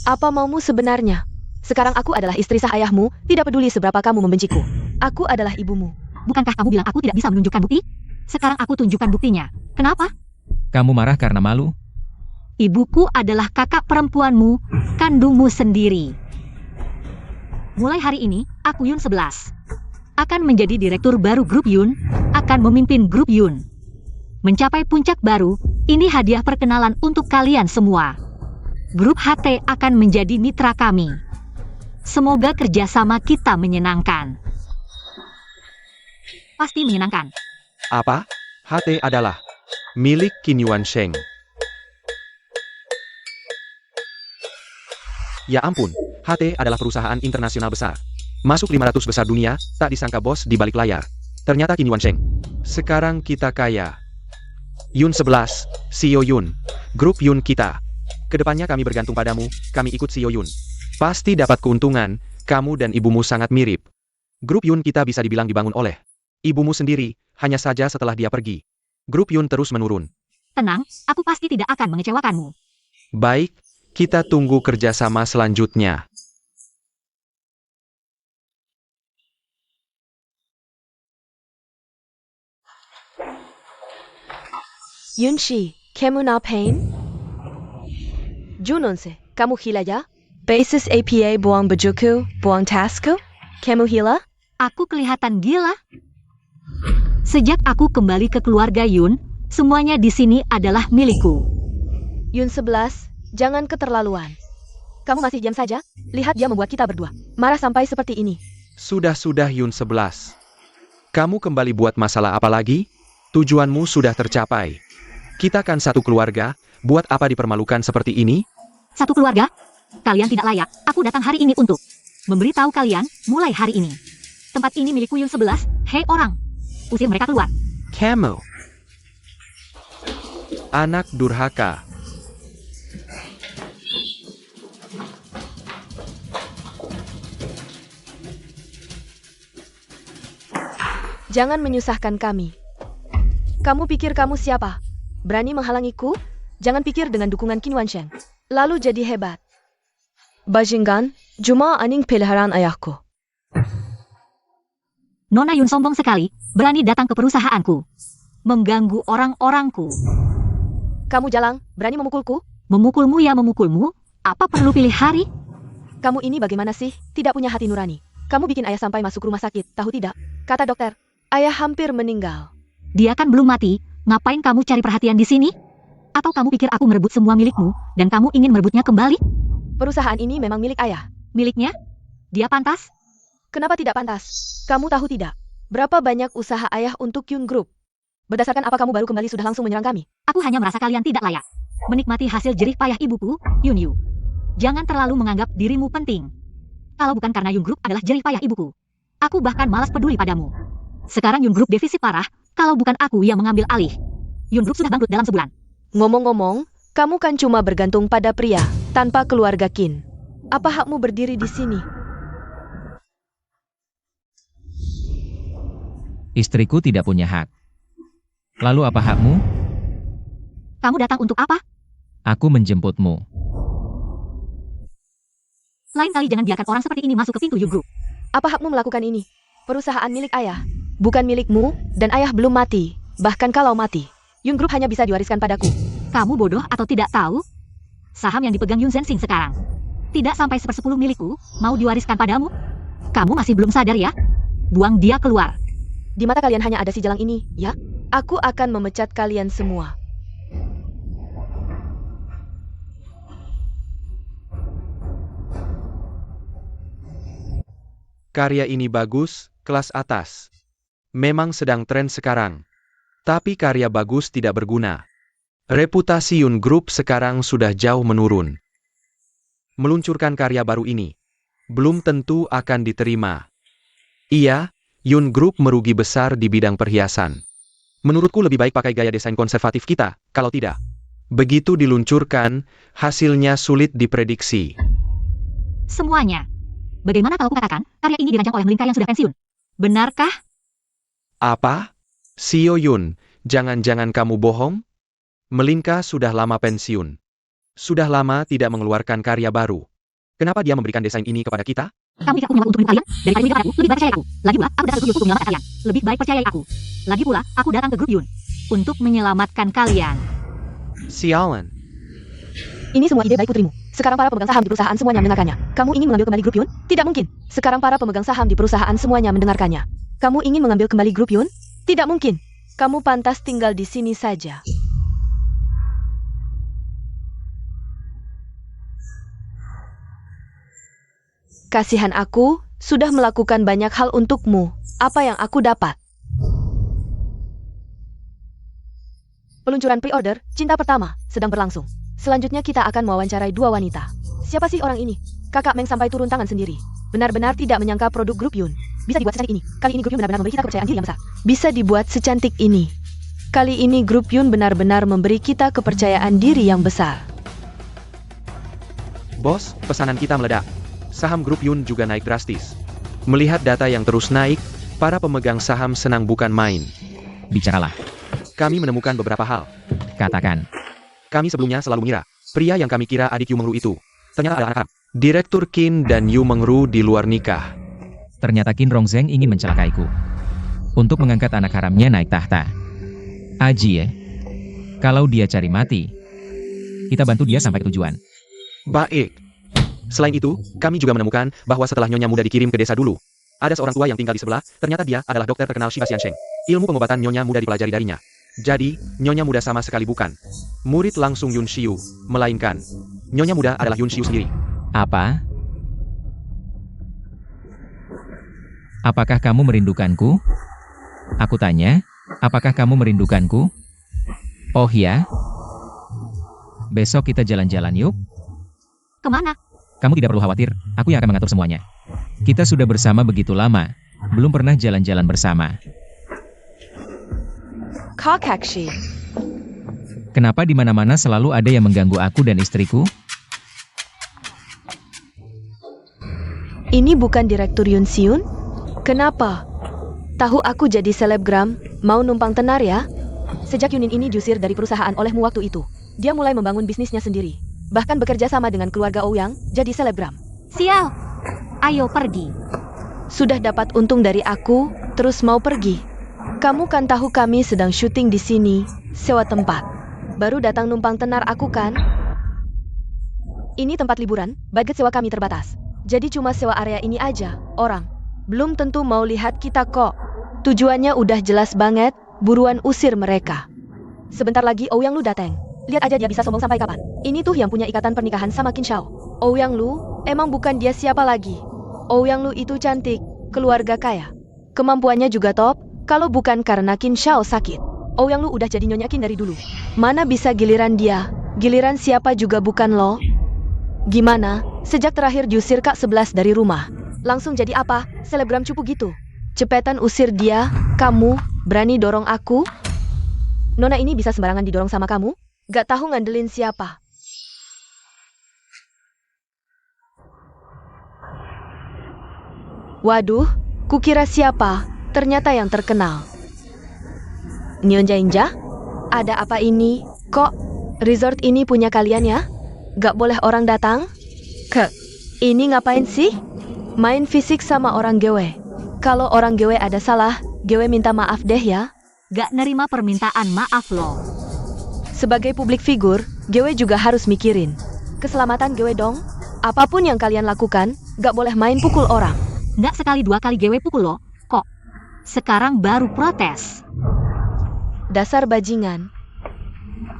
Apa maumu sebenarnya? Sekarang aku adalah istri sah ayahmu, tidak peduli seberapa kamu membenciku. Aku adalah ibumu. Bukankah kamu bilang aku tidak bisa menunjukkan bukti? Sekarang aku tunjukkan buktinya. Kenapa? Kamu marah karena malu? Ibuku adalah kakak perempuanmu, kandungmu sendiri. Mulai hari ini, aku Yun 11. Akan menjadi direktur baru grup Yun, akan memimpin grup Yun. Mencapai puncak baru, ini hadiah perkenalan untuk kalian semua. Grup HT akan menjadi mitra kami. Semoga kerjasama kita menyenangkan. Pasti menyenangkan. Apa? HT adalah milik Qin Yuansheng. Ya ampun, HT adalah perusahaan internasional besar. Masuk 500 besar dunia, tak disangka bos di balik layar. Ternyata Qin Yuansheng. Sekarang kita kaya. Yun 11, CEO Yun. Grup Yun kita. Kedepannya kami bergantung padamu, kami ikut CEO Yun. Pasti dapat keuntungan, kamu dan ibumu sangat mirip. Grup Yun kita bisa dibilang dibangun oleh ibumu sendiri, hanya saja setelah dia pergi. Grup Yun terus menurun. Tenang, aku pasti tidak akan mengecewakanmu. Baik, kita tunggu kerjasama selanjutnya. Yunshi, kamu na pain? Junonse, kamu hila ya? Basis APA buang bajuku, buang tasku? Kamu hila? Aku kelihatan gila. Sejak aku kembali ke keluarga Yun, semuanya di sini adalah milikku. Yun 11, jangan keterlaluan. Kamu masih diam saja? Lihat dia membuat kita berdua marah sampai seperti ini. Sudah Yun 11. Kamu kembali buat masalah apa lagi? Tujuanmu sudah tercapai. Kita kan satu keluarga, buat apa dipermalukan seperti ini? Satu keluarga? Kalian tidak layak, aku datang hari ini untuk memberitahu kalian, mulai hari ini. Tempat ini milikku Yun 11, hei orang. Usir mereka keluar. Camel. Anak durhaka. Jangan menyusahkan kami. Kamu pikir kamu siapa? Berani menghalangiku? Jangan pikir dengan dukungan Qin Yuansheng lalu jadi hebat. Bajingan, cuma aning peliharaan ayahku. Nona Yun sombong sekali, berani datang ke perusahaanku. Mengganggu orang-orangku. Kamu jalang, berani memukulku? Memukulmu ya memukulmu, apa perlu pilih hari? Kamu ini bagaimana sih? Tidak punya hati nurani. Kamu bikin ayah sampai masuk rumah sakit, tahu tidak? Kata dokter, ayah hampir meninggal. Dia kan belum mati, ngapain kamu cari perhatian di sini? Atau kamu pikir aku merebut semua milikmu, dan kamu ingin merebutnya kembali? Perusahaan ini memang milik ayah. Miliknya? Dia pantas? Kenapa tidak pantas? Kamu tahu tidak? Berapa banyak usaha ayah untuk Yun Group? Berdasarkan apa kamu baru kembali sudah langsung menyerang kami? Aku hanya merasa kalian tidak layak menikmati hasil jerih payah ibuku, Yun Yu. Jangan terlalu menganggap dirimu penting. Kalau bukan karena Yun Group adalah jerih payah ibuku, aku bahkan malas peduli padamu. Sekarang Yun Group defisit parah, kalau bukan aku yang mengambil alih. Yun Group sudah bangkrut dalam sebulan. Ngomong-ngomong, kamu kan cuma bergantung pada pria, tanpa keluarga Qin. Apa hakmu berdiri di sini? Istriku tidak punya hak. Lalu apa hakmu? Kamu datang untuk apa? Aku menjemputmu. Lain kali jangan biarkan orang seperti ini masuk ke pintu Yun Group. Apa hakmu melakukan ini? Perusahaan milik ayah, bukan milikmu, dan ayah belum mati. Bahkan kalau mati, Yun Group hanya bisa diwariskan padaku. Kamu bodoh atau tidak tahu? Saham yang dipegang Yun Zhenxing sekarang tidak sampai 1/10 milikku, mau diwariskan padamu? Kamu masih belum sadar ya? Buang dia keluar. Di mata kalian hanya ada si jalang ini, ya? Aku akan memecat kalian semua. Karya ini bagus, kelas atas. Memang sedang tren sekarang. Tapi karya bagus tidak berguna. Reputasi Yun Group sekarang sudah jauh menurun. Meluncurkan karya baru ini belum tentu akan diterima. Iya, Yun Group merugi besar di bidang perhiasan. Menurutku lebih baik pakai gaya desain konservatif kita, kalau tidak. Begitu diluncurkan, hasilnya sulit diprediksi. Semuanya. Bagaimana kalau kukatakan, karya ini dirancang oleh Melinka yang sudah pensiun? Benarkah? Apa? Sio Yun, jangan-jangan kamu bohong? Melinka sudah lama pensiun. Sudah lama tidak mengeluarkan karya baru. Kenapa dia memberikan desain ini kepada kita? Kamu ikat nyawa untuk menipu kalian? Daripada menikah aku, lebih baik percaya aku. Lagi pula, aku datang ke grup Yun untuk menyelamatkan kalian. Lebih baik percayai aku. Lagi pula, aku datang ke grup Yun untuk menyelamatkan kalian. Sialan. Ini semua ide baik putrimu. Sekarang para pemegang saham di perusahaan semuanya mendengarkannya. Kamu ingin mengambil kembali grup Yun? Tidak mungkin. Sekarang para pemegang saham di perusahaan semuanya mendengarkannya. Kamu ingin mengambil kembali grup Yun? Tidak mungkin. Kamu pantas tinggal di sini saja. Kasihan aku, sudah melakukan banyak hal untukmu. Apa yang aku dapat? Peluncuran pre-order, Cinta Pertama, sedang berlangsung. Selanjutnya kita akan mewawancarai 2 wanita. Siapa sih orang ini? Kakak Meng sampai turun tangan sendiri. Benar-benar tidak menyangka produk grup Yun bisa dibuat secantik ini. Kali ini grup Yun benar-benar memberi kita kepercayaan diri yang besar. Bisa dibuat secantik ini. Kali ini grup Yun benar-benar memberi kita kepercayaan diri yang besar. Bos, pesanan kita meledak. Saham grup Yun juga naik drastis. Melihat data yang terus naik, para pemegang saham senang bukan main. Bicaralah. Kami menemukan beberapa hal. Katakan. Kami sebelumnya selalu mengira, pria yang kami kira adik Yu Mengru itu, ternyata adalah anak. Direktur Qin dan Yu Mengru di luar nikah. Ternyata Qin Rongzheng ingin mencelakaiku. Untuk mengangkat anak haramnya naik tahta. Aji ya. Kalau dia cari mati, kita bantu dia sampai ke tujuan. Baik. Selain itu, kami juga menemukan bahwa setelah Nyonya Muda dikirim ke desa dulu, ada seorang tua yang tinggal di sebelah, ternyata dia adalah dokter terkenal Shiba Xiansheng. Ilmu pengobatan Nyonya Muda dipelajari darinya. Jadi, Nyonya Muda sama sekali bukan murid langsung Yun Xiu, melainkan Nyonya Muda adalah Yun Xiu sendiri. Apa? Apakah kamu merindukanku? Aku tanya, apakah kamu merindukanku? Oh ya? Besok kita jalan-jalan yuk. Kemana? Kamu tidak perlu khawatir, aku yang akan mengatur semuanya. Kita sudah bersama begitu lama, belum pernah jalan-jalan bersama. Kakakshi. Kenapa di mana-mana selalu ada yang mengganggu aku dan istriku? Ini bukan Direktur Yun Xiun? Kenapa? Tahu aku jadi selebgram, mau numpang tenar ya? Sejak Yunin ini diusir dari perusahaan olehmu waktu itu, dia mulai membangun bisnisnya sendiri. Bahkan bekerja sama dengan keluarga Ouyang, jadi selebgram. Sial. Ayo pergi. Sudah dapat untung dari aku, terus mau pergi. Kamu kan tahu kami sedang syuting di sini, sewa tempat. Baru datang numpang tenar aku kan? Ini tempat liburan, budget sewa kami terbatas. Jadi cuma sewa area ini aja, orang. Belum tentu mau lihat kita kok. Tujuannya udah jelas banget, buruan usir mereka. Sebentar lagi Ouyang Lu datang. Lihat aja dia bisa sombong sampai kapan. Ini tuh yang punya ikatan pernikahan sama Qin Shao. Ouyang Lu, emang bukan dia siapa lagi. Ouyang Lu itu cantik, keluarga kaya. Kemampuannya juga top, kalau bukan karena Qin Shao sakit. Ouyang Lu udah jadi nyonya Qin dari dulu. Mana bisa giliran dia, giliran siapa juga bukan lo. Gimana, sejak terakhir diusir Kak 11 dari rumah, langsung jadi apa, selebgram cupu gitu. Cepetan usir dia, kamu, berani dorong aku? Nona ini bisa sembarangan didorong sama kamu? Gak tahu ngandelin siapa. Waduh, kukira siapa, ternyata yang terkenal. Nyonya Inja? Ada apa ini? Kok resort ini punya kalian ya? Gak boleh orang datang? Ini ngapain sih? Main fisik sama orang Gewe. Kalau orang Gewe ada salah, Gewe minta maaf deh ya. Gak nerima permintaan maaf lo. Sebagai publik figur, Gewe juga harus mikirin keselamatan Gewe dong. Apapun yang kalian lakukan, gak boleh main pukul orang. Gak sekali 2 kali Gewe pukul lo, kok. Sekarang baru protes. Dasar bajingan.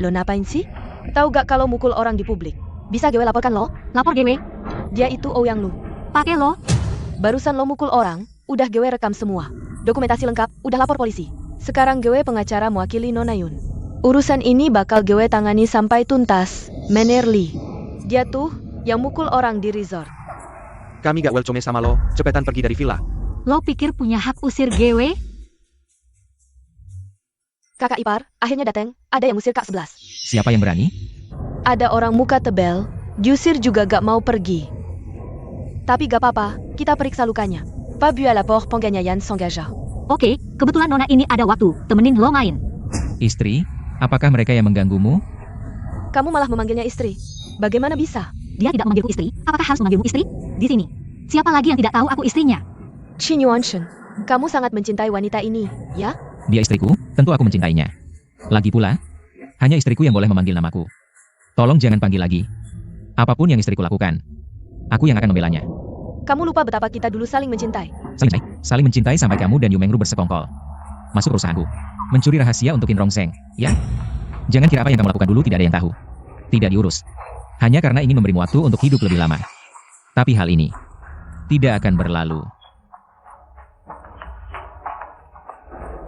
Lo ngapain sih? Tahu gak kalau mukul orang di publik? Bisa Gewe laporkan lo? Lapor Gewe. Dia itu Ouyang Lu. Pakai lo. Barusan lo mukul orang, udah Gewe rekam semua. Dokumentasi lengkap, udah lapor polisi. Sekarang Gewe pengacara mewakili Nona Yun. Urusan ini bakal Gewe tangani sampai tuntas. Menerli. Dia tuh yang mukul orang di resort. Kami gak welcome sama lo, cepetan pergi dari villa. Lo pikir punya hak usir GW? Kakak ipar, akhirnya datang. Ada yang usir Kak 11. Siapa yang berani? Ada orang muka tebel, diusir juga gak mau pergi. Tapi gak apa-apa, kita periksa lukanya. Pas bu à la porte Pengganyayan s'engagea. Oke, kebetulan Nona ini ada waktu, temenin lo main. Istri, apakah mereka yang mengganggumu? Kamu malah memanggilnya istri. Bagaimana bisa? Dia tidak memanggilku istri, apakah harus memanggilmu istri? Di sini. Siapa lagi yang tidak tahu aku istrinya? Qin Yuanshen, kamu sangat mencintai wanita ini, ya? Dia istriku, tentu aku mencintainya. Lagi pula, hanya istriku yang boleh memanggil namaku. Tolong jangan panggil lagi. Apapun yang istriku lakukan, aku yang akan membelanya. Kamu lupa betapa kita dulu saling mencintai. Saling mencintai sampai kamu dan Yu Mengru bersekongkol. Masuk perusahaanku. Mencuri rahasia untuk Qin Rongseng, ya? Jangan kira apa yang kamu lakukan dulu tidak ada yang tahu. Tidak diurus. Hanya karena ingin memberimu waktu untuk hidup lebih lama. Tapi hal ini tidak akan berlalu.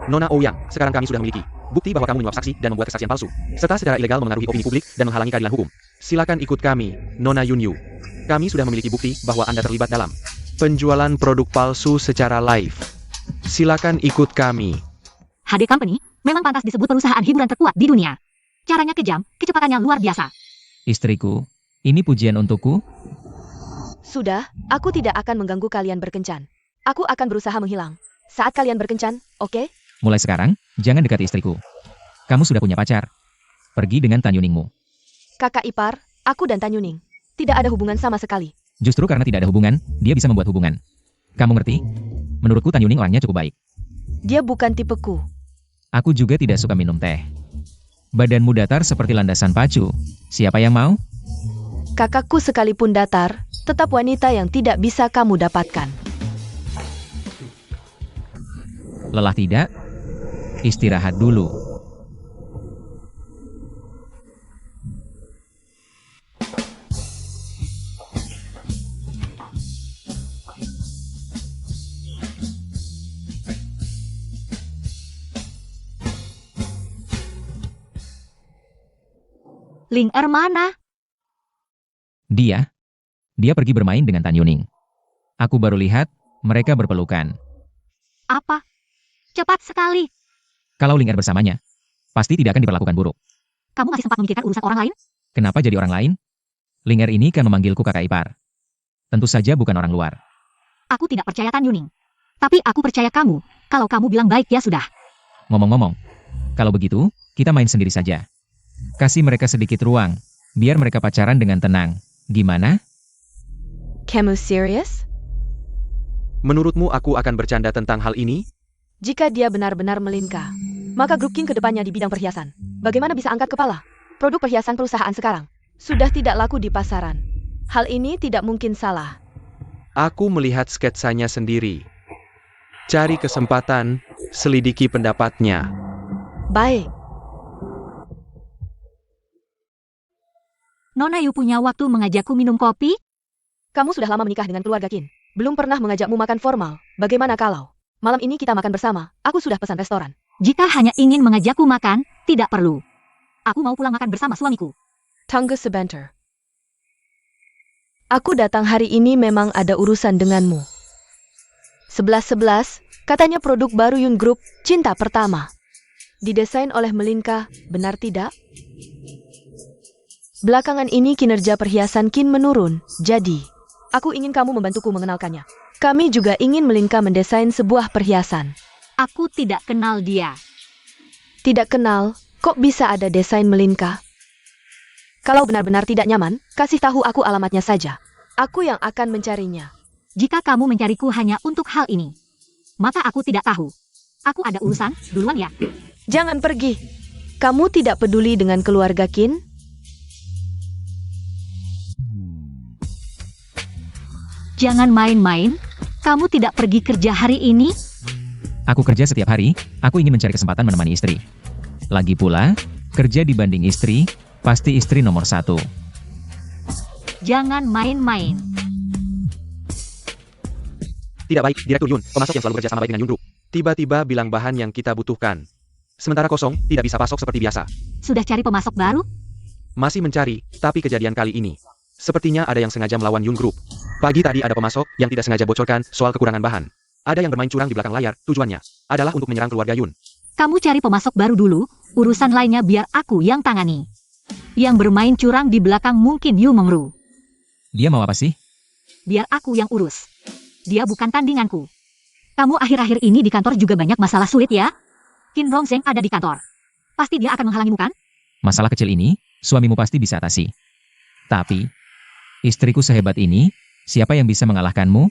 Nona Ouyang, sekarang kami sudah memiliki bukti bahwa kamu menyuap saksi dan membuat kesaksian palsu, serta secara ilegal memengaruhi opini publik dan menghalangi keadilan hukum. Silakan ikut kami, Nona Yunyu. Kami sudah memiliki bukti bahwa Anda terlibat dalam penjualan produk palsu secara live. Silakan ikut kami. HD Company memang pantas disebut perusahaan hiburan terkuat di dunia. Caranya kejam, kecepatannya luar biasa. Istriku, ini pujian untukku? Sudah, aku tidak akan mengganggu kalian berkencan. Aku akan berusaha menghilang. Saat kalian berkencan, oke? Mulai sekarang, jangan dekati istriku. Kamu sudah punya pacar. Pergi dengan Tan Yuningmu. Kakak ipar, aku dan Tan Yuning. Tidak ada hubungan sama sekali. Justru karena tidak ada hubungan, dia bisa membuat hubungan. Kamu ngerti? Menurutku Tan Yuning orangnya cukup baik. Dia bukan tipeku. Aku juga tidak suka minum teh. Badanmu datar seperti landasan pacu. Siapa yang mau? Kakakku sekalipun datar, tetap wanita yang tidak bisa kamu dapatkan. Lelah tidak? Istirahat dulu. Ling Er mana? Dia pergi bermain dengan Tan Yuning. Aku baru lihat, mereka berpelukan. Apa? Cepat sekali. Kalau Ling Er bersamanya, pasti tidak akan diperlakukan buruk. Kamu masih sempat memikirkan urusan orang lain? Kenapa jadi orang lain? Ling Er ini kan memanggilku kakak ipar. Tentu saja bukan orang luar. Aku tidak percaya Tan Yuning. Tapi aku percaya kamu. Kalau kamu bilang baik ya sudah. Ngomong-ngomong, kalau begitu, kita main sendiri saja. Kasih mereka sedikit ruang, biar mereka pacaran dengan tenang. Gimana? Kamu serius? Menurutmu aku akan bercanda tentang hal ini? Jika dia benar-benar melinka, maka grup King kedepannya di bidang perhiasan. Bagaimana bisa angkat kepala? Produk perhiasan perusahaan sekarang sudah tidak laku di pasaran. Hal ini tidak mungkin salah. Aku melihat sketsanya sendiri. Cari kesempatan, selidiki pendapatnya. Baik. Nona Yu punya waktu mengajakku minum kopi? Kamu sudah lama menikah dengan keluarga Qin. Belum pernah mengajakmu makan formal. Bagaimana kalau malam ini kita makan bersama? Aku sudah pesan restoran. Jika hanya ingin mengajakku makan, tidak perlu. Aku mau pulang makan bersama suamiku. Tunggu sebentar. Aku datang hari ini memang ada urusan denganmu. 11-11, katanya produk baru Yun Group, Cinta Pertama. Didesain oleh Melinka, benar tidak? Belakangan ini kinerja perhiasan Qin menurun, jadi aku ingin kamu membantuku mengenalkannya. Kami juga ingin Melinka mendesain sebuah perhiasan. Aku tidak kenal dia. Tidak kenal, kok bisa ada desain Melinka? Kalau benar-benar tidak nyaman, kasih tahu aku alamatnya saja. Aku yang akan mencarinya. Jika kamu mencariku hanya untuk hal ini, maka aku tidak tahu. Aku ada urusan, duluan ya. Jangan pergi. Kamu tidak peduli dengan keluarga Qin? Jangan main-main. Kamu tidak pergi kerja hari ini? Aku kerja setiap hari, aku ingin mencari kesempatan menemani istri. Lagi pula, kerja dibanding istri, pasti istri nomor 1. Jangan main-main. Tidak baik, Direktur Yun, pemasok yang selalu kerja sama baik dengan Yun Group. Tiba-tiba bilang bahan yang kita butuhkan. Sementara kosong, tidak bisa pasok seperti biasa. Sudah cari pemasok baru? Masih mencari, tapi kejadian kali ini sepertinya ada yang sengaja melawan Yun Group. Pagi tadi ada pemasok yang tidak sengaja bocorkan soal kekurangan bahan. Ada yang bermain curang di belakang layar, tujuannya adalah untuk menyerang keluarga Yun. Kamu cari pemasok baru dulu, urusan lainnya biar aku yang tangani. Yang bermain curang di belakang mungkin Yu Mengru. Dia mau apa sih? Biar aku yang urus. Dia bukan tandinganku. Kamu akhir-akhir ini di kantor juga banyak masalah sulit ya? Qin Rongzheng ada di kantor. Pasti dia akan menghalangimu kan? Masalah kecil ini, suamimu pasti bisa atasi. Tapi, istriku sehebat ini, siapa yang bisa mengalahkanmu?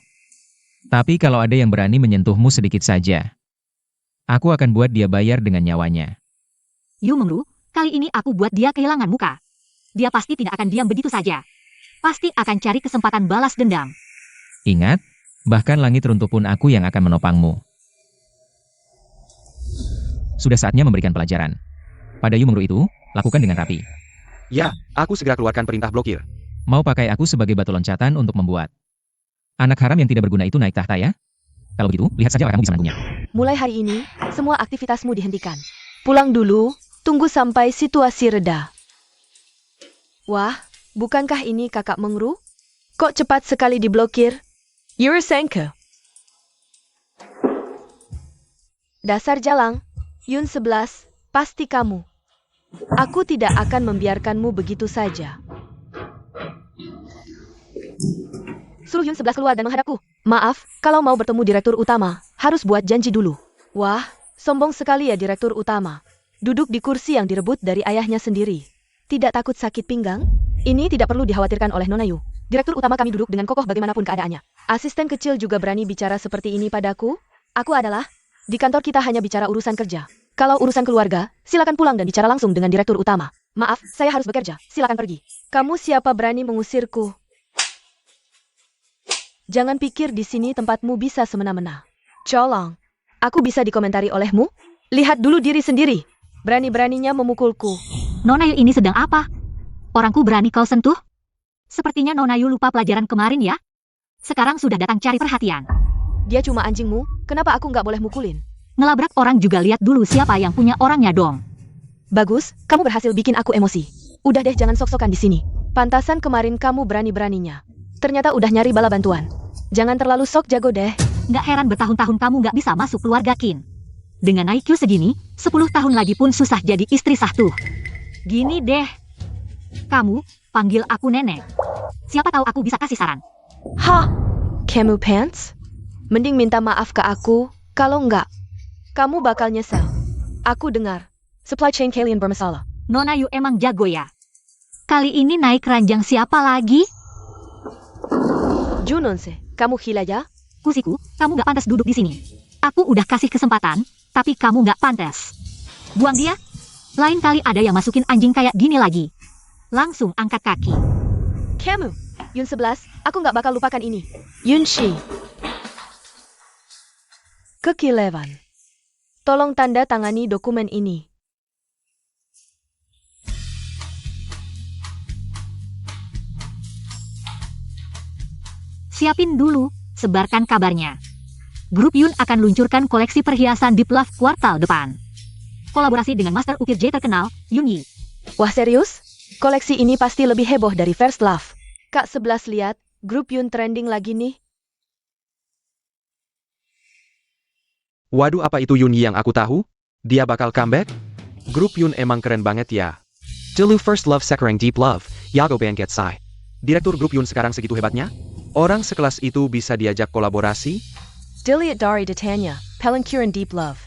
Tapi kalau ada yang berani menyentuhmu sedikit saja, aku akan buat dia bayar dengan nyawanya. Yu Mengru, kali ini aku buat dia kehilangan muka. Dia pasti tidak akan diam begitu saja. Pasti akan cari kesempatan balas dendam. Ingat, bahkan langit runtuh pun aku yang akan menopangmu. Sudah saatnya memberikan pelajaran. Pada Yu Mengru itu, lakukan dengan rapi. Ya, aku segera keluarkan perintah blokir. Mau pakai aku sebagai batu loncatan untuk membuat anak haram yang tidak berguna itu naik tahta ya? Kalau begitu, lihat saja kamu bisa menanggunya. Mulai hari ini, semua aktivitasmu dihentikan. Pulang dulu, tunggu sampai situasi reda. Wah, bukankah ini kakak Mengru? Kok cepat sekali diblokir? Yurisenko. Dasar jalang, Yun 11, pasti kamu. Aku tidak akan membiarkanmu begitu saja. Suruh Yun 11 keluar dan menghadapku. Maaf, kalau mau bertemu direktur utama, harus buat janji dulu. Wah, sombong sekali ya direktur utama. Duduk di kursi yang direbut dari ayahnya sendiri. Tidak takut sakit pinggang? Ini tidak perlu dikhawatirkan oleh Nona Yu. Direktur utama kami duduk dengan kokoh bagaimanapun keadaannya. Asisten kecil juga berani bicara seperti ini padaku? Aku adalah, di kantor kita hanya bicara urusan kerja. Kalau urusan keluarga, silakan pulang dan bicara langsung dengan direktur utama. Maaf, saya harus bekerja, silakan pergi. Kamu siapa berani mengusirku? Jangan pikir di sini tempatmu bisa semena-mena. Colong, aku bisa dikomentari olehmu? Lihat dulu diri sendiri. Berani-beraninya memukulku. Nona Yu ini sedang apa? Orangku berani kau sentuh? Sepertinya Nona Yu lupa pelajaran kemarin ya? Sekarang sudah datang cari perhatian. Dia cuma anjingmu, kenapa aku nggak boleh mukulin? Ngelabrak orang juga lihat dulu siapa yang punya orangnya dong. Bagus, kamu berhasil bikin aku emosi. Udah deh jangan sok-sokan di sini. Pantasan kemarin kamu berani-beraninya. Ternyata udah nyari bala bantuan. Jangan terlalu sok jago deh. Nggak heran bertahun-tahun kamu nggak bisa masuk keluarga Qin. Dengan IQ segini, 10 tahun lagi pun susah jadi istri sah tuh. Gini deh. Kamu, panggil aku nenek. Siapa tahu aku bisa kasih saran. Hah? Kamu pants? Mending minta maaf ke aku, kalau enggak, kamu bakal nyesel. Aku dengar, supply chain kalian bermasalah. Nona Yu emang jago ya. Kali ini naik ranjang siapa lagi? Junonse, kamu gila ya? Kusiku, kamu nggak pantas duduk di sini. Aku udah kasih kesempatan, tapi kamu nggak pantas. Buang dia. Lain kali ada yang masukin anjing kayak gini lagi. Langsung angkat kaki. Kamu, Yun 11, aku nggak bakal lupakan ini. Yun Shi. Kekilevan. Tolong tanda tangani dokumen ini. Siapin dulu, sebarkan kabarnya. Grup Yun akan luncurkan koleksi perhiasan Deep Love kuartal depan. Kolaborasi dengan master ukir J terkenal, Yun Yi. Wah serius? Koleksi ini pasti lebih heboh dari First Love. Kak 11 lihat, grup Yun trending lagi nih. Waduh, apa itu Yun Yi yang aku tahu? Dia bakal comeback? Grup Yun emang keren banget ya. Dulu First Love sekarang Deep Love, Yago Bangket Sai. Direktur grup Yun sekarang segitu hebatnya? Orang sekelas itu bisa diajak kolaborasi? Dilihat dari detanya, Pelengkuran Deep Love.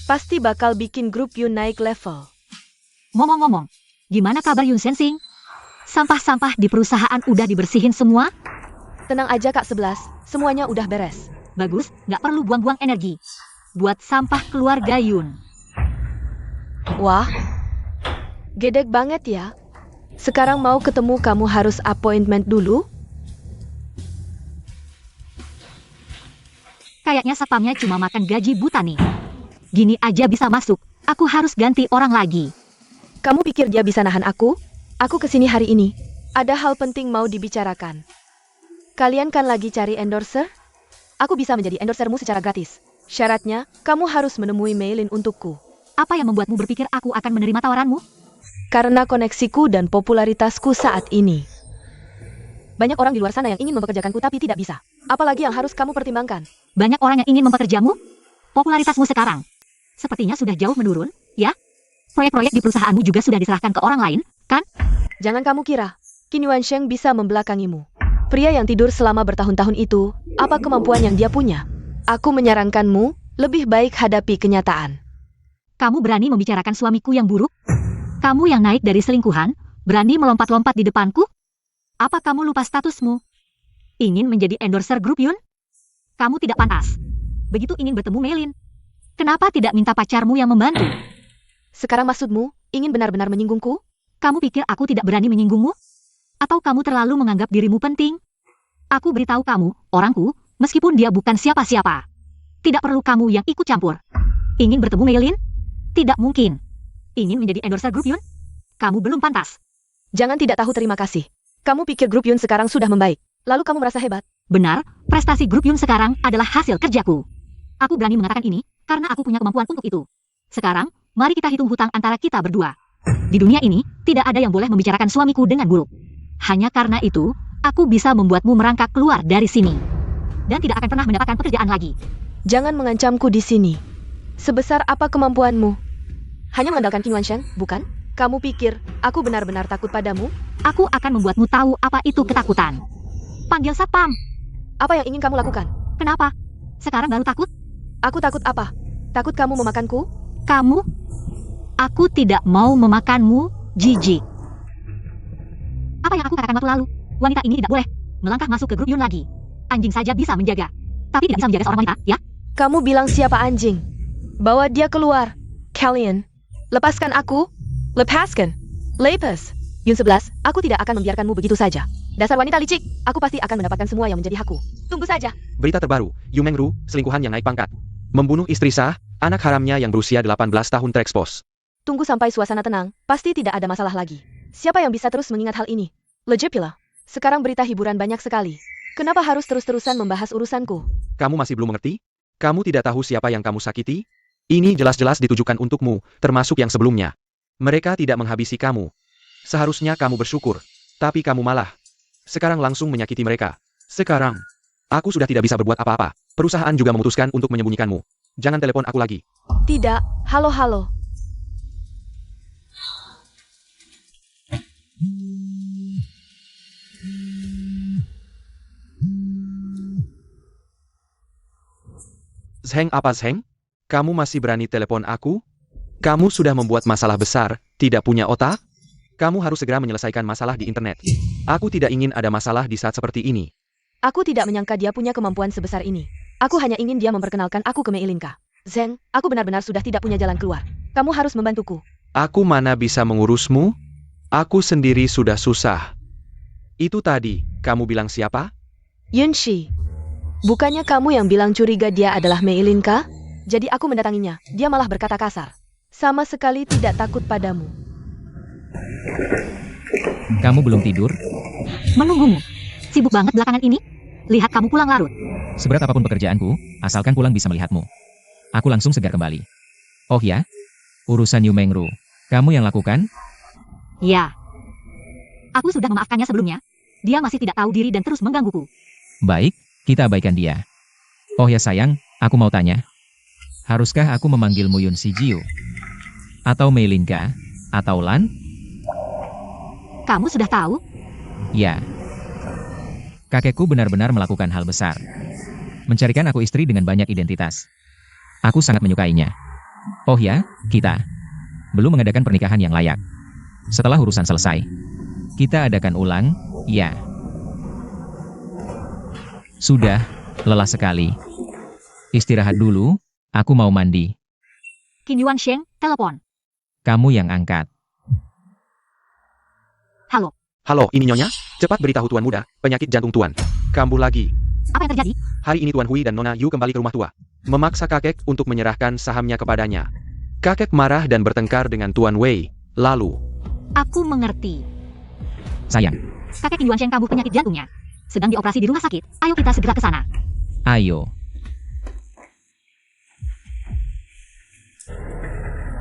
Pasti bakal bikin grup Yun naik level. Ngomong-ngomong, gimana kabar Yun Sensing? Sampah-sampah di perusahaan udah dibersihin semua? Tenang aja Kak 11, semuanya udah beres. Bagus, nggak perlu buang-buang energi. Buat sampah keluarga Yun. Wah, gedek banget ya. Sekarang mau ketemu kamu harus appointment dulu? Kayaknya satpamnya cuma makan gaji buta nih. Gini aja bisa masuk, aku harus ganti orang lagi. Kamu pikir dia bisa nahan aku? Aku kesini hari ini. Ada hal penting mau dibicarakan. Kalian kan lagi cari endorser? Aku bisa menjadi endorsermu secara gratis. Syaratnya, kamu harus menemui Mailin untukku. Apa yang membuatmu berpikir aku akan menerima tawaranmu? Karena koneksiku dan popularitasku saat ini. Banyak orang di luar sana yang ingin mempekerjakanku tapi tidak bisa. Apalagi yang harus kamu pertimbangkan? Banyak orang yang ingin mempekerjamu? Popularitasmu sekarang sepertinya sudah jauh menurun, ya? Proyek-proyek di perusahaanmu juga sudah diserahkan ke orang lain, kan? Jangan kamu kira, Qin Yuansheng bisa membelakangimu. Pria yang tidur selama bertahun-tahun itu, apa kemampuan yang dia punya? Aku menyarankanmu, lebih baik hadapi kenyataan. Kamu berani membicarakan suamiku yang buruk? Kamu yang naik dari selingkuhan, berani melompat-lompat di depanku? Apa kamu lupa statusmu? Ingin menjadi endorser grup Yun? Kamu tidak pantas. Begitu ingin bertemu Meilin, kenapa tidak minta pacarmu yang membantu? Sekarang maksudmu, ingin benar-benar menyinggungku? Kamu pikir aku tidak berani menyinggungmu? Atau kamu terlalu menganggap dirimu penting? Aku beritahu kamu, orangku, meskipun dia bukan siapa-siapa. Tidak perlu kamu yang ikut campur. Ingin bertemu Meilin? Tidak mungkin. Ingin menjadi endorser grup Yun? Kamu belum pantas. Jangan tidak tahu terima kasih. Kamu pikir grup Yun sekarang sudah membaik, lalu kamu merasa hebat? Benar, prestasi grup Yun sekarang adalah hasil kerjaku. Aku berani mengatakan ini, karena aku punya kemampuan untuk itu. Sekarang, mari kita hitung hutang antara kita berdua. Di dunia ini, tidak ada yang boleh membicarakan suamiku dengan buruk. Hanya karena itu, aku bisa membuatmu merangkak keluar dari sini. Dan tidak akan pernah mendapatkan pekerjaan lagi. Jangan mengancamku di sini. Sebesar apa kemampuanmu? Hanya mengandalkan Qin Yuansheng, bukan? Kamu pikir, aku benar-benar takut padamu? Aku akan membuatmu tahu apa itu ketakutan. Panggil satpam. Apa yang ingin kamu lakukan? Kenapa? Sekarang baru takut? Aku takut apa? Takut kamu memakanku? Kamu? Aku tidak mau memakanmu, jijik. Apa yang aku katakan waktu lalu? Wanita ini tidak boleh melangkah masuk ke grup Yun lagi. Anjing saja bisa menjaga, tapi tidak bisa menjaga seorang wanita, ya? Kamu bilang siapa anjing? Bawa dia keluar. Kalian, lepaskan aku. Lepaskan. Lepas. Yun 11, aku tidak akan membiarkanmu begitu saja. Dasar wanita licik, aku pasti akan mendapatkan semua yang menjadi hakku. Tunggu saja. Berita terbaru, Yu Mengru, selingkuhan yang naik pangkat. Membunuh istri sah, anak haramnya yang berusia 18 tahun terekspos. Tunggu sampai suasana tenang, pasti tidak ada masalah lagi. Siapa yang bisa terus mengingat hal ini? Legit pula. Sekarang berita hiburan banyak sekali. Kenapa harus terus-terusan membahas urusanku? Kamu masih belum mengerti? Kamu tidak tahu siapa yang kamu sakiti? Ini jelas-jelas ditujukan untukmu, termasuk yang sebelumnya. Mereka tidak menghabisi kamu. Seharusnya kamu bersyukur. Tapi kamu malah. Sekarang langsung menyakiti mereka. Sekarang. Aku sudah tidak bisa berbuat apa-apa. Perusahaan juga memutuskan untuk menyembunyikanmu. Jangan telepon aku lagi. Tidak, halo. Zheng apa Zheng? Kamu masih berani telepon aku? Kamu sudah membuat masalah besar, tidak punya otak? Kamu harus segera menyelesaikan masalah di internet. Aku tidak ingin ada masalah di saat seperti ini. Aku tidak menyangka dia punya kemampuan sebesar ini. Aku hanya ingin dia memperkenalkan aku ke Meilinka. Zheng, aku benar-benar sudah tidak punya jalan keluar. Kamu harus membantuku. Aku mana bisa mengurusmu? Aku sendiri sudah susah. Itu tadi, kamu bilang siapa? Yunshi. Bukannya kamu yang bilang curiga dia adalah Meilinka? Jadi aku mendatanginya, dia malah berkata kasar. Sama sekali tidak takut padamu. Kamu belum tidur? Menunggumu. Sibuk banget belakangan ini? Lihat kamu pulang larut. Seberat apapun pekerjaanku, asalkan pulang bisa melihatmu. Aku langsung segar kembali. Oh ya? Urusan Yu Mengru, kamu yang lakukan? Ya. Aku sudah memaafkannya sebelumnya. Dia masih tidak tahu diri dan terus menggangguku. Baik, kita abaikan dia. Oh ya sayang, aku mau tanya. Haruskah aku memanggilmu Yun Si Jiu? Atau Meilinka? Atau Lan? Kamu sudah tahu? Ya. Kakekku benar-benar melakukan hal besar. Mencarikan aku istri dengan banyak identitas. Aku sangat menyukainya. Oh ya, kita belum mengadakan pernikahan yang layak. Setelah urusan selesai, kita adakan ulang, ya. Sudah, lelah sekali. Istirahat dulu, aku mau mandi. Qin Yuansheng, telepon. Kamu yang angkat. Halo, Halo, ini Nyonya? Cepat beritahu Tuan Muda, penyakit jantung Tuan. Kambuh lagi. apa yang terjadi? Hari ini Tuan Hui dan Nona Yu kembali ke rumah tua. Memaksa kakek untuk menyerahkan sahamnya kepadanya. Kakek marah dan bertengkar dengan Tuan Wei. Lalu, Aku mengerti. Sayang, Kakek Qin Yuansheng kambuh penyakit jantungnya. Sedang dioperasi di rumah sakit. Ayo kita segera ke sana. ayo.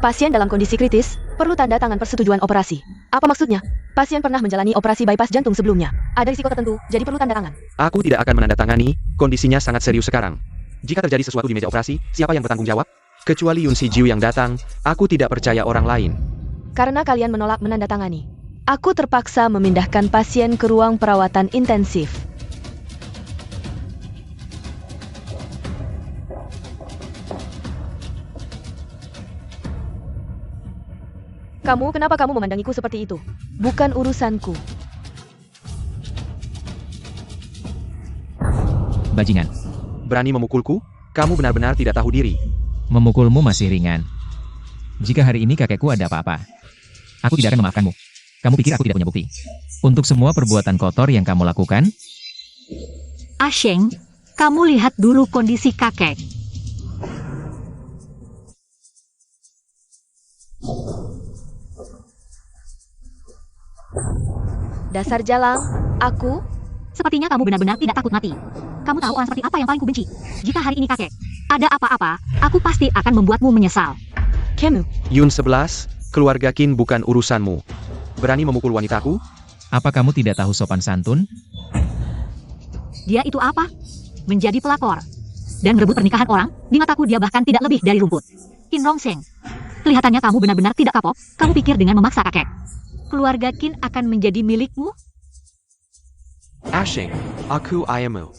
Pasien dalam kondisi kritis, perlu tanda tangan persetujuan operasi. Apa maksudnya? Pasien pernah menjalani operasi bypass jantung sebelumnya. Ada risiko tertentu, jadi perlu tanda tangan. aku tidak akan menandatangani, kondisinya sangat serius sekarang. Jika terjadi sesuatu di meja operasi, siapa yang bertanggung jawab? Kecuali Yun Si Jiu yang datang, aku tidak percaya orang lain. Karena kalian menolak menandatangani, aku terpaksa memindahkan pasien ke ruang perawatan intensif. Kenapa kamu memandangiku seperti itu? Bukan urusanku. Bajingan. Berani memukulku? Kamu benar-benar tidak tahu diri. Memukulmu masih ringan. Jika hari ini kakekku ada apa-apa, aku tidak akan memaafkanmu. Kamu pikir aku tidak punya bukti? Untuk semua perbuatan kotor yang kamu lakukan, Asheng, kamu lihat dulu kondisi kakek. Dasar jalang, aku... Sepertinya kamu benar-benar tidak takut mati. Kamu tahu orang seperti apa yang paling kubenci? Jika hari ini kakek ada apa-apa, aku pasti akan membuatmu menyesal. Kamu, Yun 11, keluarga Qin bukan urusanmu. Berani memukul wanitaku? apa kamu tidak tahu sopan santun? Dia itu apa? Menjadi pelakor. Dan merebut pernikahan orang, di mataku dia bahkan tidak lebih dari rumput. Qin Rongsheng, kelihatannya kamu benar-benar tidak kapok. Kamu pikir dengan memaksa kakek, keluarga Qin akan menjadi milikmu? Asheng, aku ayahmu.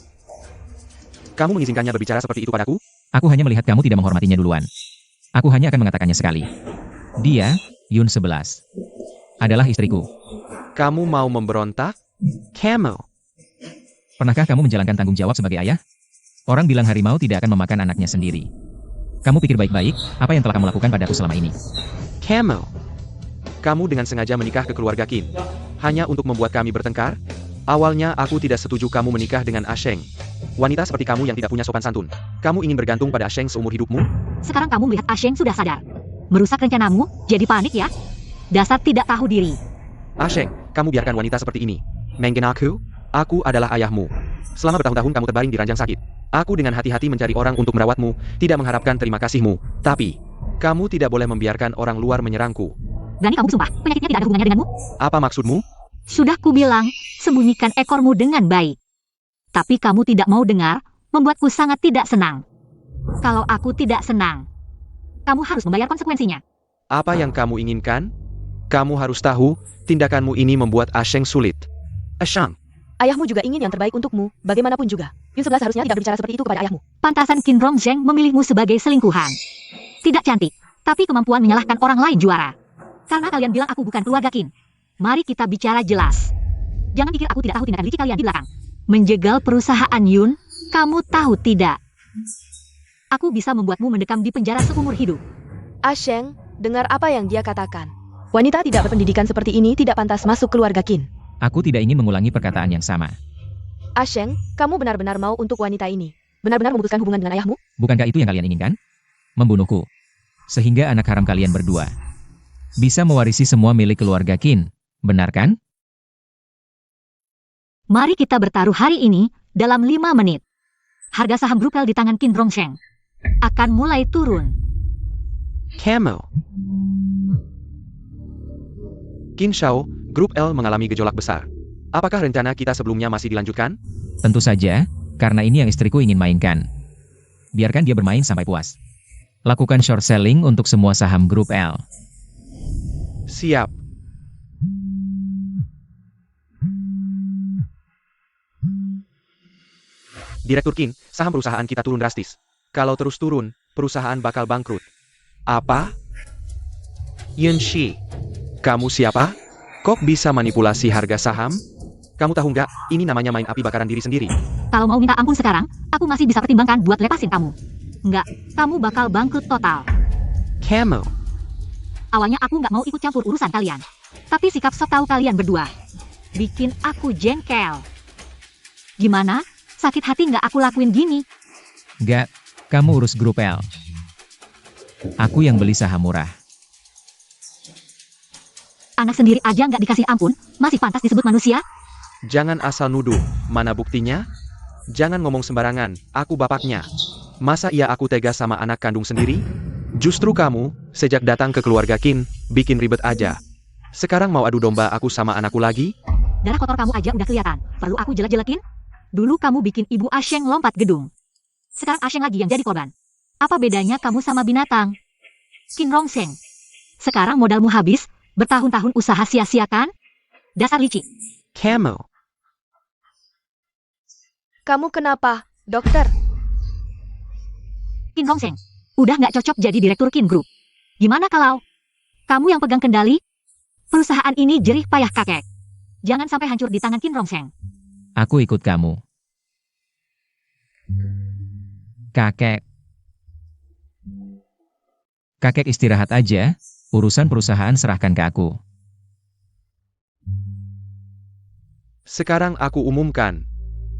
Kamu mengizinkannya berbicara seperti itu padaku? Aku hanya melihat kamu tidak menghormatinya duluan. Aku hanya akan mengatakannya sekali. Dia, Yun 11, adalah istriku. Kamu mau memberontak? Kamu. Pernahkah kamu menjalankan tanggung jawab sebagai ayah? Orang bilang harimau tidak akan memakan anaknya sendiri. Kamu pikir baik-baik, apa yang telah kamu lakukan padaku selama ini? Kamu. Kamu dengan sengaja menikah ke keluarga Qin. Hanya untuk membuat kami bertengkar? Awalnya aku tidak setuju kamu menikah dengan Asheng. Wanita seperti kamu yang tidak punya sopan santun. Kamu ingin bergantung pada Asheng seumur hidupmu? Sekarang kamu melihat Asheng sudah sadar. Merusak rencanamu, jadi panik ya? Dasar tidak tahu diri. Asheng, kamu biarkan wanita seperti ini menggina aku adalah ayahmu. Selama bertahun-tahun kamu terbaring di ranjang sakit. Aku dengan hati-hati mencari orang untuk merawatmu, tidak mengharapkan terima kasihmu. Tapi, kamu tidak boleh membiarkan orang luar menyerangku. Berani kamu sumpah, penyakitnya tidak ada hubungannya denganmu? Apa maksudmu? Sudah kubilang, sembunyikan ekormu dengan baik. Tapi kamu tidak mau dengar, membuatku sangat tidak senang. Kalau aku tidak senang, kamu harus membayar konsekuensinya. Apa yang kamu inginkan? Kamu harus tahu, tindakanmu ini membuat Asheng sulit. Asheng, ayahmu juga ingin yang terbaik untukmu, bagaimanapun juga. Yun 11 harusnya tidak berbicara seperti itu kepada ayahmu. Pantasan Qin Rongsheng memilihmu sebagai selingkuhan. Tidak cantik, tapi kemampuan menyalahkan orang lain juara. Karena kalian bilang aku bukan keluarga Qin. Mari kita bicara jelas. Jangan pikir aku tidak tahu tindakan licik kalian di belakang. Menjegal perusahaan Yun, kamu tahu tidak? Aku bisa membuatmu mendekam di penjara seumur hidup. Asheng, dengar apa yang dia katakan. Wanita tidak berpendidikan seperti ini tidak pantas masuk keluarga Qin. Aku tidak ingin mengulangi perkataan yang sama. Asheng, kamu benar-benar mau untuk wanita ini? Benar-benar memutuskan hubungan dengan ayahmu? Bukankah itu yang kalian inginkan? Membunuhku. Sehingga anak haram kalian berdua bisa mewarisi semua milik keluarga Qin. Benar kan? Mari kita bertaruh hari ini, dalam 5 menit. Harga saham Grup L di tangan Qin Rongsheng akan mulai turun. kamu. Qin Shao, Grup L mengalami gejolak besar. Apakah rencana kita sebelumnya masih dilanjutkan? Tentu saja, karena ini yang istriku ingin mainkan. Biarkan dia bermain sampai puas. Lakukan short selling untuk semua saham Grup L. Siap. Direktur Qin, saham perusahaan kita turun drastis. Kalau terus turun, perusahaan bakal bangkrut. Apa? Yun Shi, kamu siapa? Kok bisa manipulasi harga saham? Kamu tahu nggak, ini namanya main api bakaran diri sendiri. Kalau mau minta ampun sekarang, aku masih bisa pertimbangkan buat lepasin kamu. Enggak, kamu bakal bangkrut total. Kamu. Awalnya aku nggak mau ikut campur urusan kalian. Tapi sikap sok tahu kalian berdua bikin aku jengkel. Gimana? Sakit hati nggak aku lakuin gini? Nggak, kamu urus Grup L. Aku yang beli saham murah. Anak sendiri aja nggak dikasih ampun, masih pantas disebut manusia? Jangan asal nuduh, mana buktinya? Jangan ngomong sembarangan, aku bapaknya. Masa iya aku tega sama anak kandung sendiri? Justru kamu, sejak datang ke keluarga Qin, bikin ribet aja. Sekarang mau adu domba aku sama anakku lagi? Darah kotor kamu aja udah kelihatan. Perlu aku jelek-jelekin? Dulu kamu bikin Ibu Asheng lompat gedung. Sekarang Asheng lagi yang jadi korban. Apa bedanya kamu sama binatang? Qin Rongsheng. Sekarang modalmu habis, bertahun-tahun usaha sia-siakan? Dasar licik. Kamu. Kamu kenapa, dokter? Qin Rongsheng. Udah nggak cocok jadi direktur Qin Group. Gimana kalau kamu yang pegang kendali? Perusahaan ini jerih payah kakek. Jangan sampai hancur di tangan Qin Rongsheng. Aku ikut kamu. Kakek. Kakek istirahat aja, urusan perusahaan serahkan ke aku. Sekarang aku umumkan.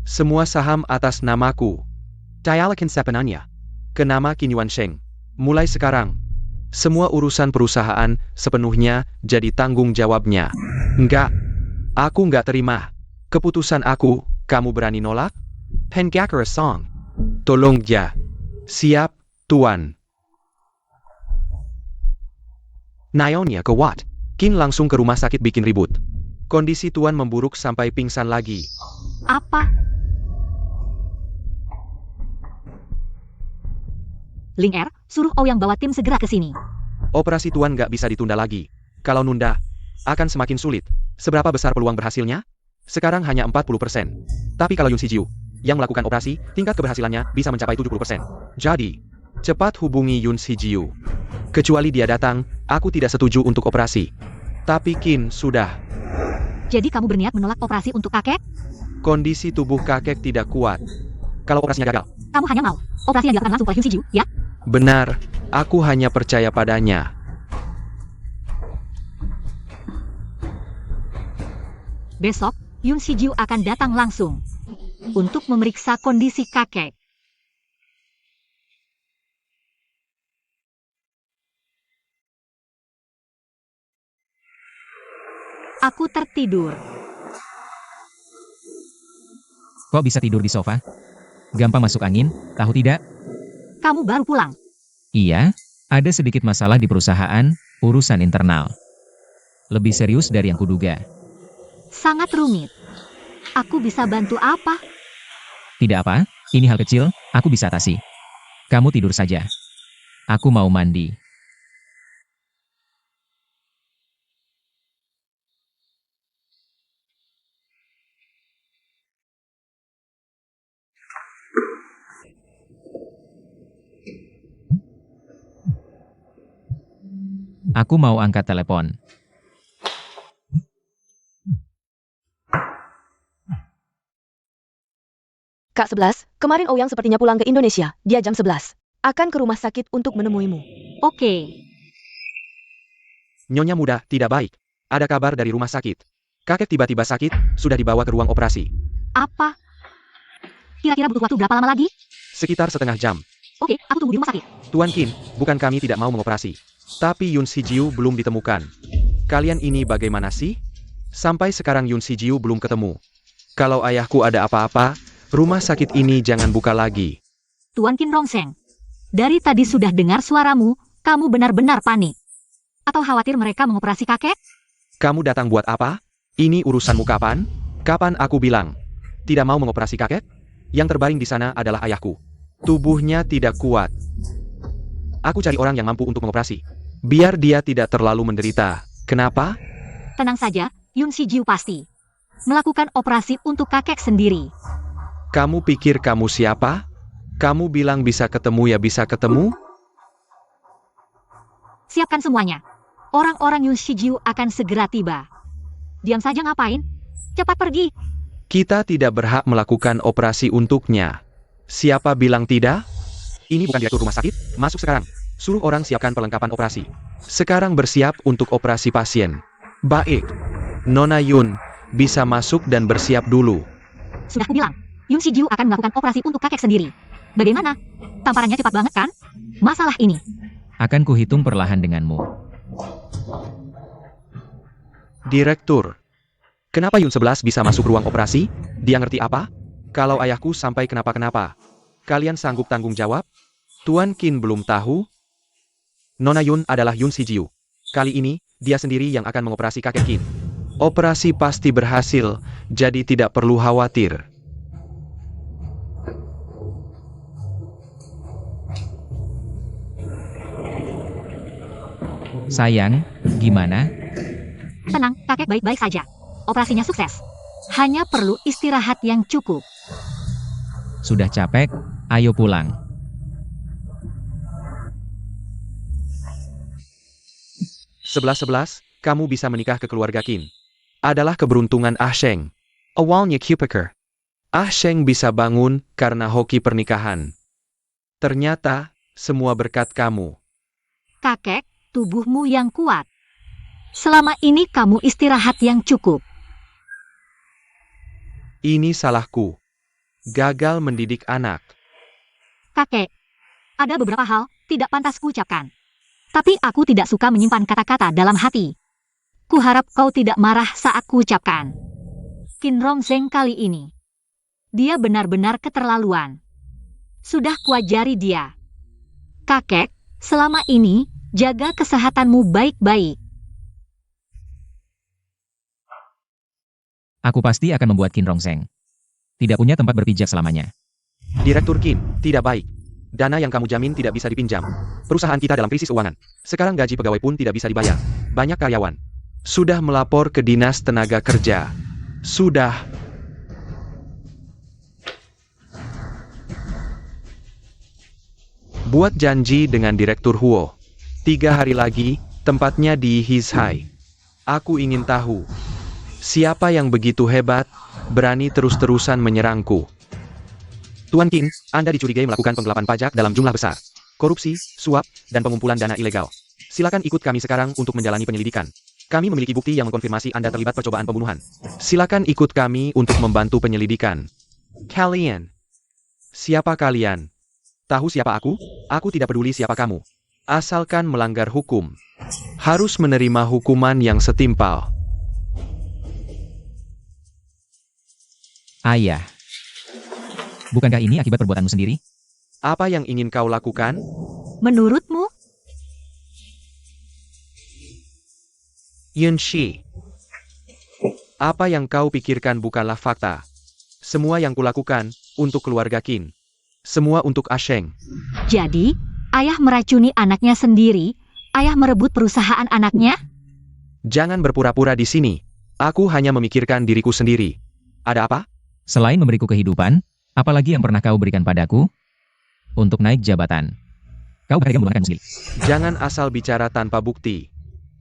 Semua saham atas namaku. Dialakan sepenanya. Ke nama Qin Yuansheng. Mulai sekarang. Semua urusan perusahaan sepenuhnya jadi tanggung jawabnya. Enggak. Aku nggak terima. Keputusan aku, kamu berani nolak? Penggakara Song. Tolong ja. Siap, Tuan. Naonya ke Watt. Qin langsung ke rumah sakit bikin ribut. Kondisi Tuan memburuk sampai pingsan lagi. Apa? Ling Er, suruh Ouyang bawa tim segera ke sini. Operasi Tuan nggak bisa ditunda lagi. Kalau nunda, akan semakin sulit. Seberapa besar peluang berhasilnya? Sekarang hanya 40%. Tapi kalau Yun Shijiu yang melakukan operasi, tingkat keberhasilannya bisa mencapai 70%. Jadi, cepat hubungi Yun Shijiu. Kecuali dia datang, aku tidak setuju untuk operasi. Tapi Qin sudah. Jadi kamu berniat menolak operasi untuk kakek? Kondisi tubuh kakek tidak kuat. Kalau operasinya gagal. Kamu hanya mau operasi yang dilakukan langsung oleh Yun Shijiu, ya? Benar, aku hanya percaya padanya. Besok, Yun Shijiu akan datang langsung untuk memeriksa kondisi kakek. Aku tertidur. Kok bisa tidur di sofa? Gampang masuk angin, tahu tidak? Kamu baru pulang. Iya, ada sedikit masalah di perusahaan, urusan internal. Lebih serius dari yang kuduga. Sangat rumit. Aku bisa bantu apa? Tidak apa, ini hal kecil, aku bisa atasi. Kamu tidur saja. Aku mau mandi. Aku mau angkat telepon. Kak 11, kemarin Ouyang sepertinya pulang ke Indonesia. Dia jam 11. Akan ke rumah sakit untuk menemuimu. Oke. Nyonya muda, tidak baik. Ada kabar dari rumah sakit. Kakek tiba-tiba sakit, sudah dibawa ke ruang operasi. Apa? Kira-kira butuh waktu berapa lama lagi? Sekitar setengah jam. Oke, aku tunggu di rumah sakit. Tuan Qin, bukan kami tidak mau mengoperasi. Tapi Yun Shijiu belum ditemukan. Kalian ini bagaimana sih? Sampai sekarang Yun Shijiu belum ketemu. Kalau ayahku ada apa-apa, rumah sakit ini jangan buka lagi. Tuan Qin Rongsheng, dari tadi sudah dengar suaramu, kamu benar-benar panik. Atau khawatir mereka mengoperasi kakek? Kamu datang buat apa? Ini urusanmu kapan? Kapan aku bilang tidak mau mengoperasi kakek? Yang terbaring di sana adalah ayahku. Tubuhnya tidak kuat. Aku cari orang yang mampu untuk mengoperasi. Biar dia tidak terlalu menderita. Kenapa? Tenang saja, Yun Shijiu pasti melakukan operasi untuk kakek sendiri. Kamu pikir kamu siapa? Kamu bilang bisa ketemu ya bisa ketemu? Siapkan semuanya. Orang-orang Yun Shijiu akan segera tiba. Diam saja ngapain? Cepat pergi. Kita tidak berhak melakukan operasi untuknya. Siapa bilang tidak? Ini bukan direktur rumah sakit, masuk sekarang. Suruh orang siapkan perlengkapan operasi. Sekarang bersiap untuk operasi pasien. Baik. Nona Yun, bisa masuk dan bersiap dulu. Sudah kubilang, Yun Shijiu akan melakukan operasi untuk kakek sendiri. Bagaimana? Tamparannya cepat banget kan? Masalah ini. Akan kuhitung perlahan denganmu. Direktur. Kenapa Yun 11 bisa masuk ruang operasi? Dia ngerti apa? Kalau ayahku sampai kenapa-kenapa, kalian sanggup tanggung jawab? Tuan Qin belum tahu? Nona Yun adalah Yun Shijiu. Kali ini, dia sendiri yang akan mengoperasi kakek Qin. Operasi pasti berhasil, jadi tidak perlu khawatir. Sayang, gimana? Tenang, kakek baik-baik saja. Operasinya sukses. Hanya perlu istirahat yang cukup. Sudah capek? Ayo pulang. 11-11, kamu bisa menikah ke keluarga Qin. Adalah keberuntungan Ah Sheng. Awalnya Kupeker. Ah Sheng bisa bangun karena hoki pernikahan. Ternyata, semua berkat kamu. Kakek, tubuhmu yang kuat. Selama ini kamu istirahat yang cukup. Ini salahku. Gagal mendidik anak. Kakek, ada beberapa hal tidak pantas kuucapkan. Tapi aku tidak suka menyimpan kata-kata dalam hati. Kuharap kau tidak marah saat kuucapkan. Qin Rongzheng kali ini. Dia benar-benar keterlaluan. Sudah kuajari dia. Kakek, selama ini, jaga kesehatanmu baik-baik. Aku pasti akan membuat Qin Rongzheng tidak punya tempat berpijak selamanya. Direktur Qin, tidak baik. Dana yang kamu jamin tidak bisa dipinjam. Perusahaan kita dalam krisis keuangan. Sekarang gaji pegawai pun tidak bisa dibayar. Banyak karyawan. Sudah melapor ke Dinas Tenaga Kerja. Sudah. Buat janji dengan Direktur Huo. 3 hari lagi, tempatnya di His High. Aku ingin tahu. Siapa yang begitu hebat, berani terus-terusan menyerangku. Tuan Qin, Anda dicurigai melakukan penggelapan pajak dalam jumlah besar. Korupsi, suap, dan pengumpulan dana ilegal. Silakan ikut kami sekarang untuk menjalani penyelidikan. Kami memiliki bukti yang mengkonfirmasi Anda terlibat percobaan pembunuhan. Silakan ikut kami untuk membantu penyelidikan. Kalian. Siapa kalian? Tahu siapa aku? Aku tidak peduli siapa kamu. Asalkan melanggar hukum. Harus menerima hukuman yang setimpal. Ayah. Bukankah ini akibat perbuatanmu sendiri? Apa yang ingin kau lakukan? Menurutmu? Yun Shi. Apa yang kau pikirkan bukanlah fakta. Semua yang kulakukan, untuk keluarga Qin. Semua untuk Ah Sheng. Jadi, ayah meracuni anaknya sendiri, ayah merebut perusahaan anaknya? Jangan berpura-pura di sini. Aku hanya memikirkan diriku sendiri. Ada apa? Selain memberiku kehidupan, apalagi yang pernah kau berikan padaku? Untuk naik jabatan. Kau berharga meluangkan sendiri. Jangan asal bicara tanpa bukti.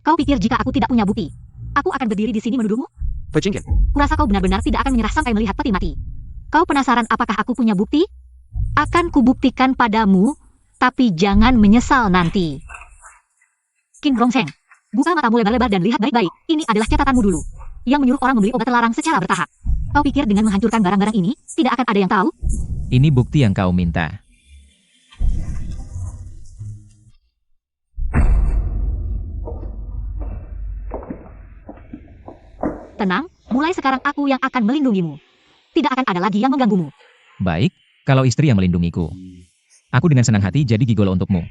Kau pikir jika aku tidak punya bukti, aku akan berdiri di sini menuduhmu? Pejingkin. Kurasa kau benar-benar tidak akan menyerah sampai melihat peti mati. Kau penasaran apakah aku punya bukti? Akan kubuktikan padamu, tapi jangan menyesal nanti. Qin Rongzheng, buka matamu lebar-lebar dan lihat baik-baik. Ini adalah catatanmu dulu. Yang menyuruh orang membeli obat terlarang secara bertahap. Kau pikir dengan menghancurkan barang-barang ini, tidak akan ada yang tahu? Ini bukti yang kau minta. Tenang, mulai sekarang aku yang akan melindungimu. Tidak akan ada lagi yang mengganggumu. Baik, kalau istri yang melindungiku. Aku dengan senang hati jadi gigolo untukmu.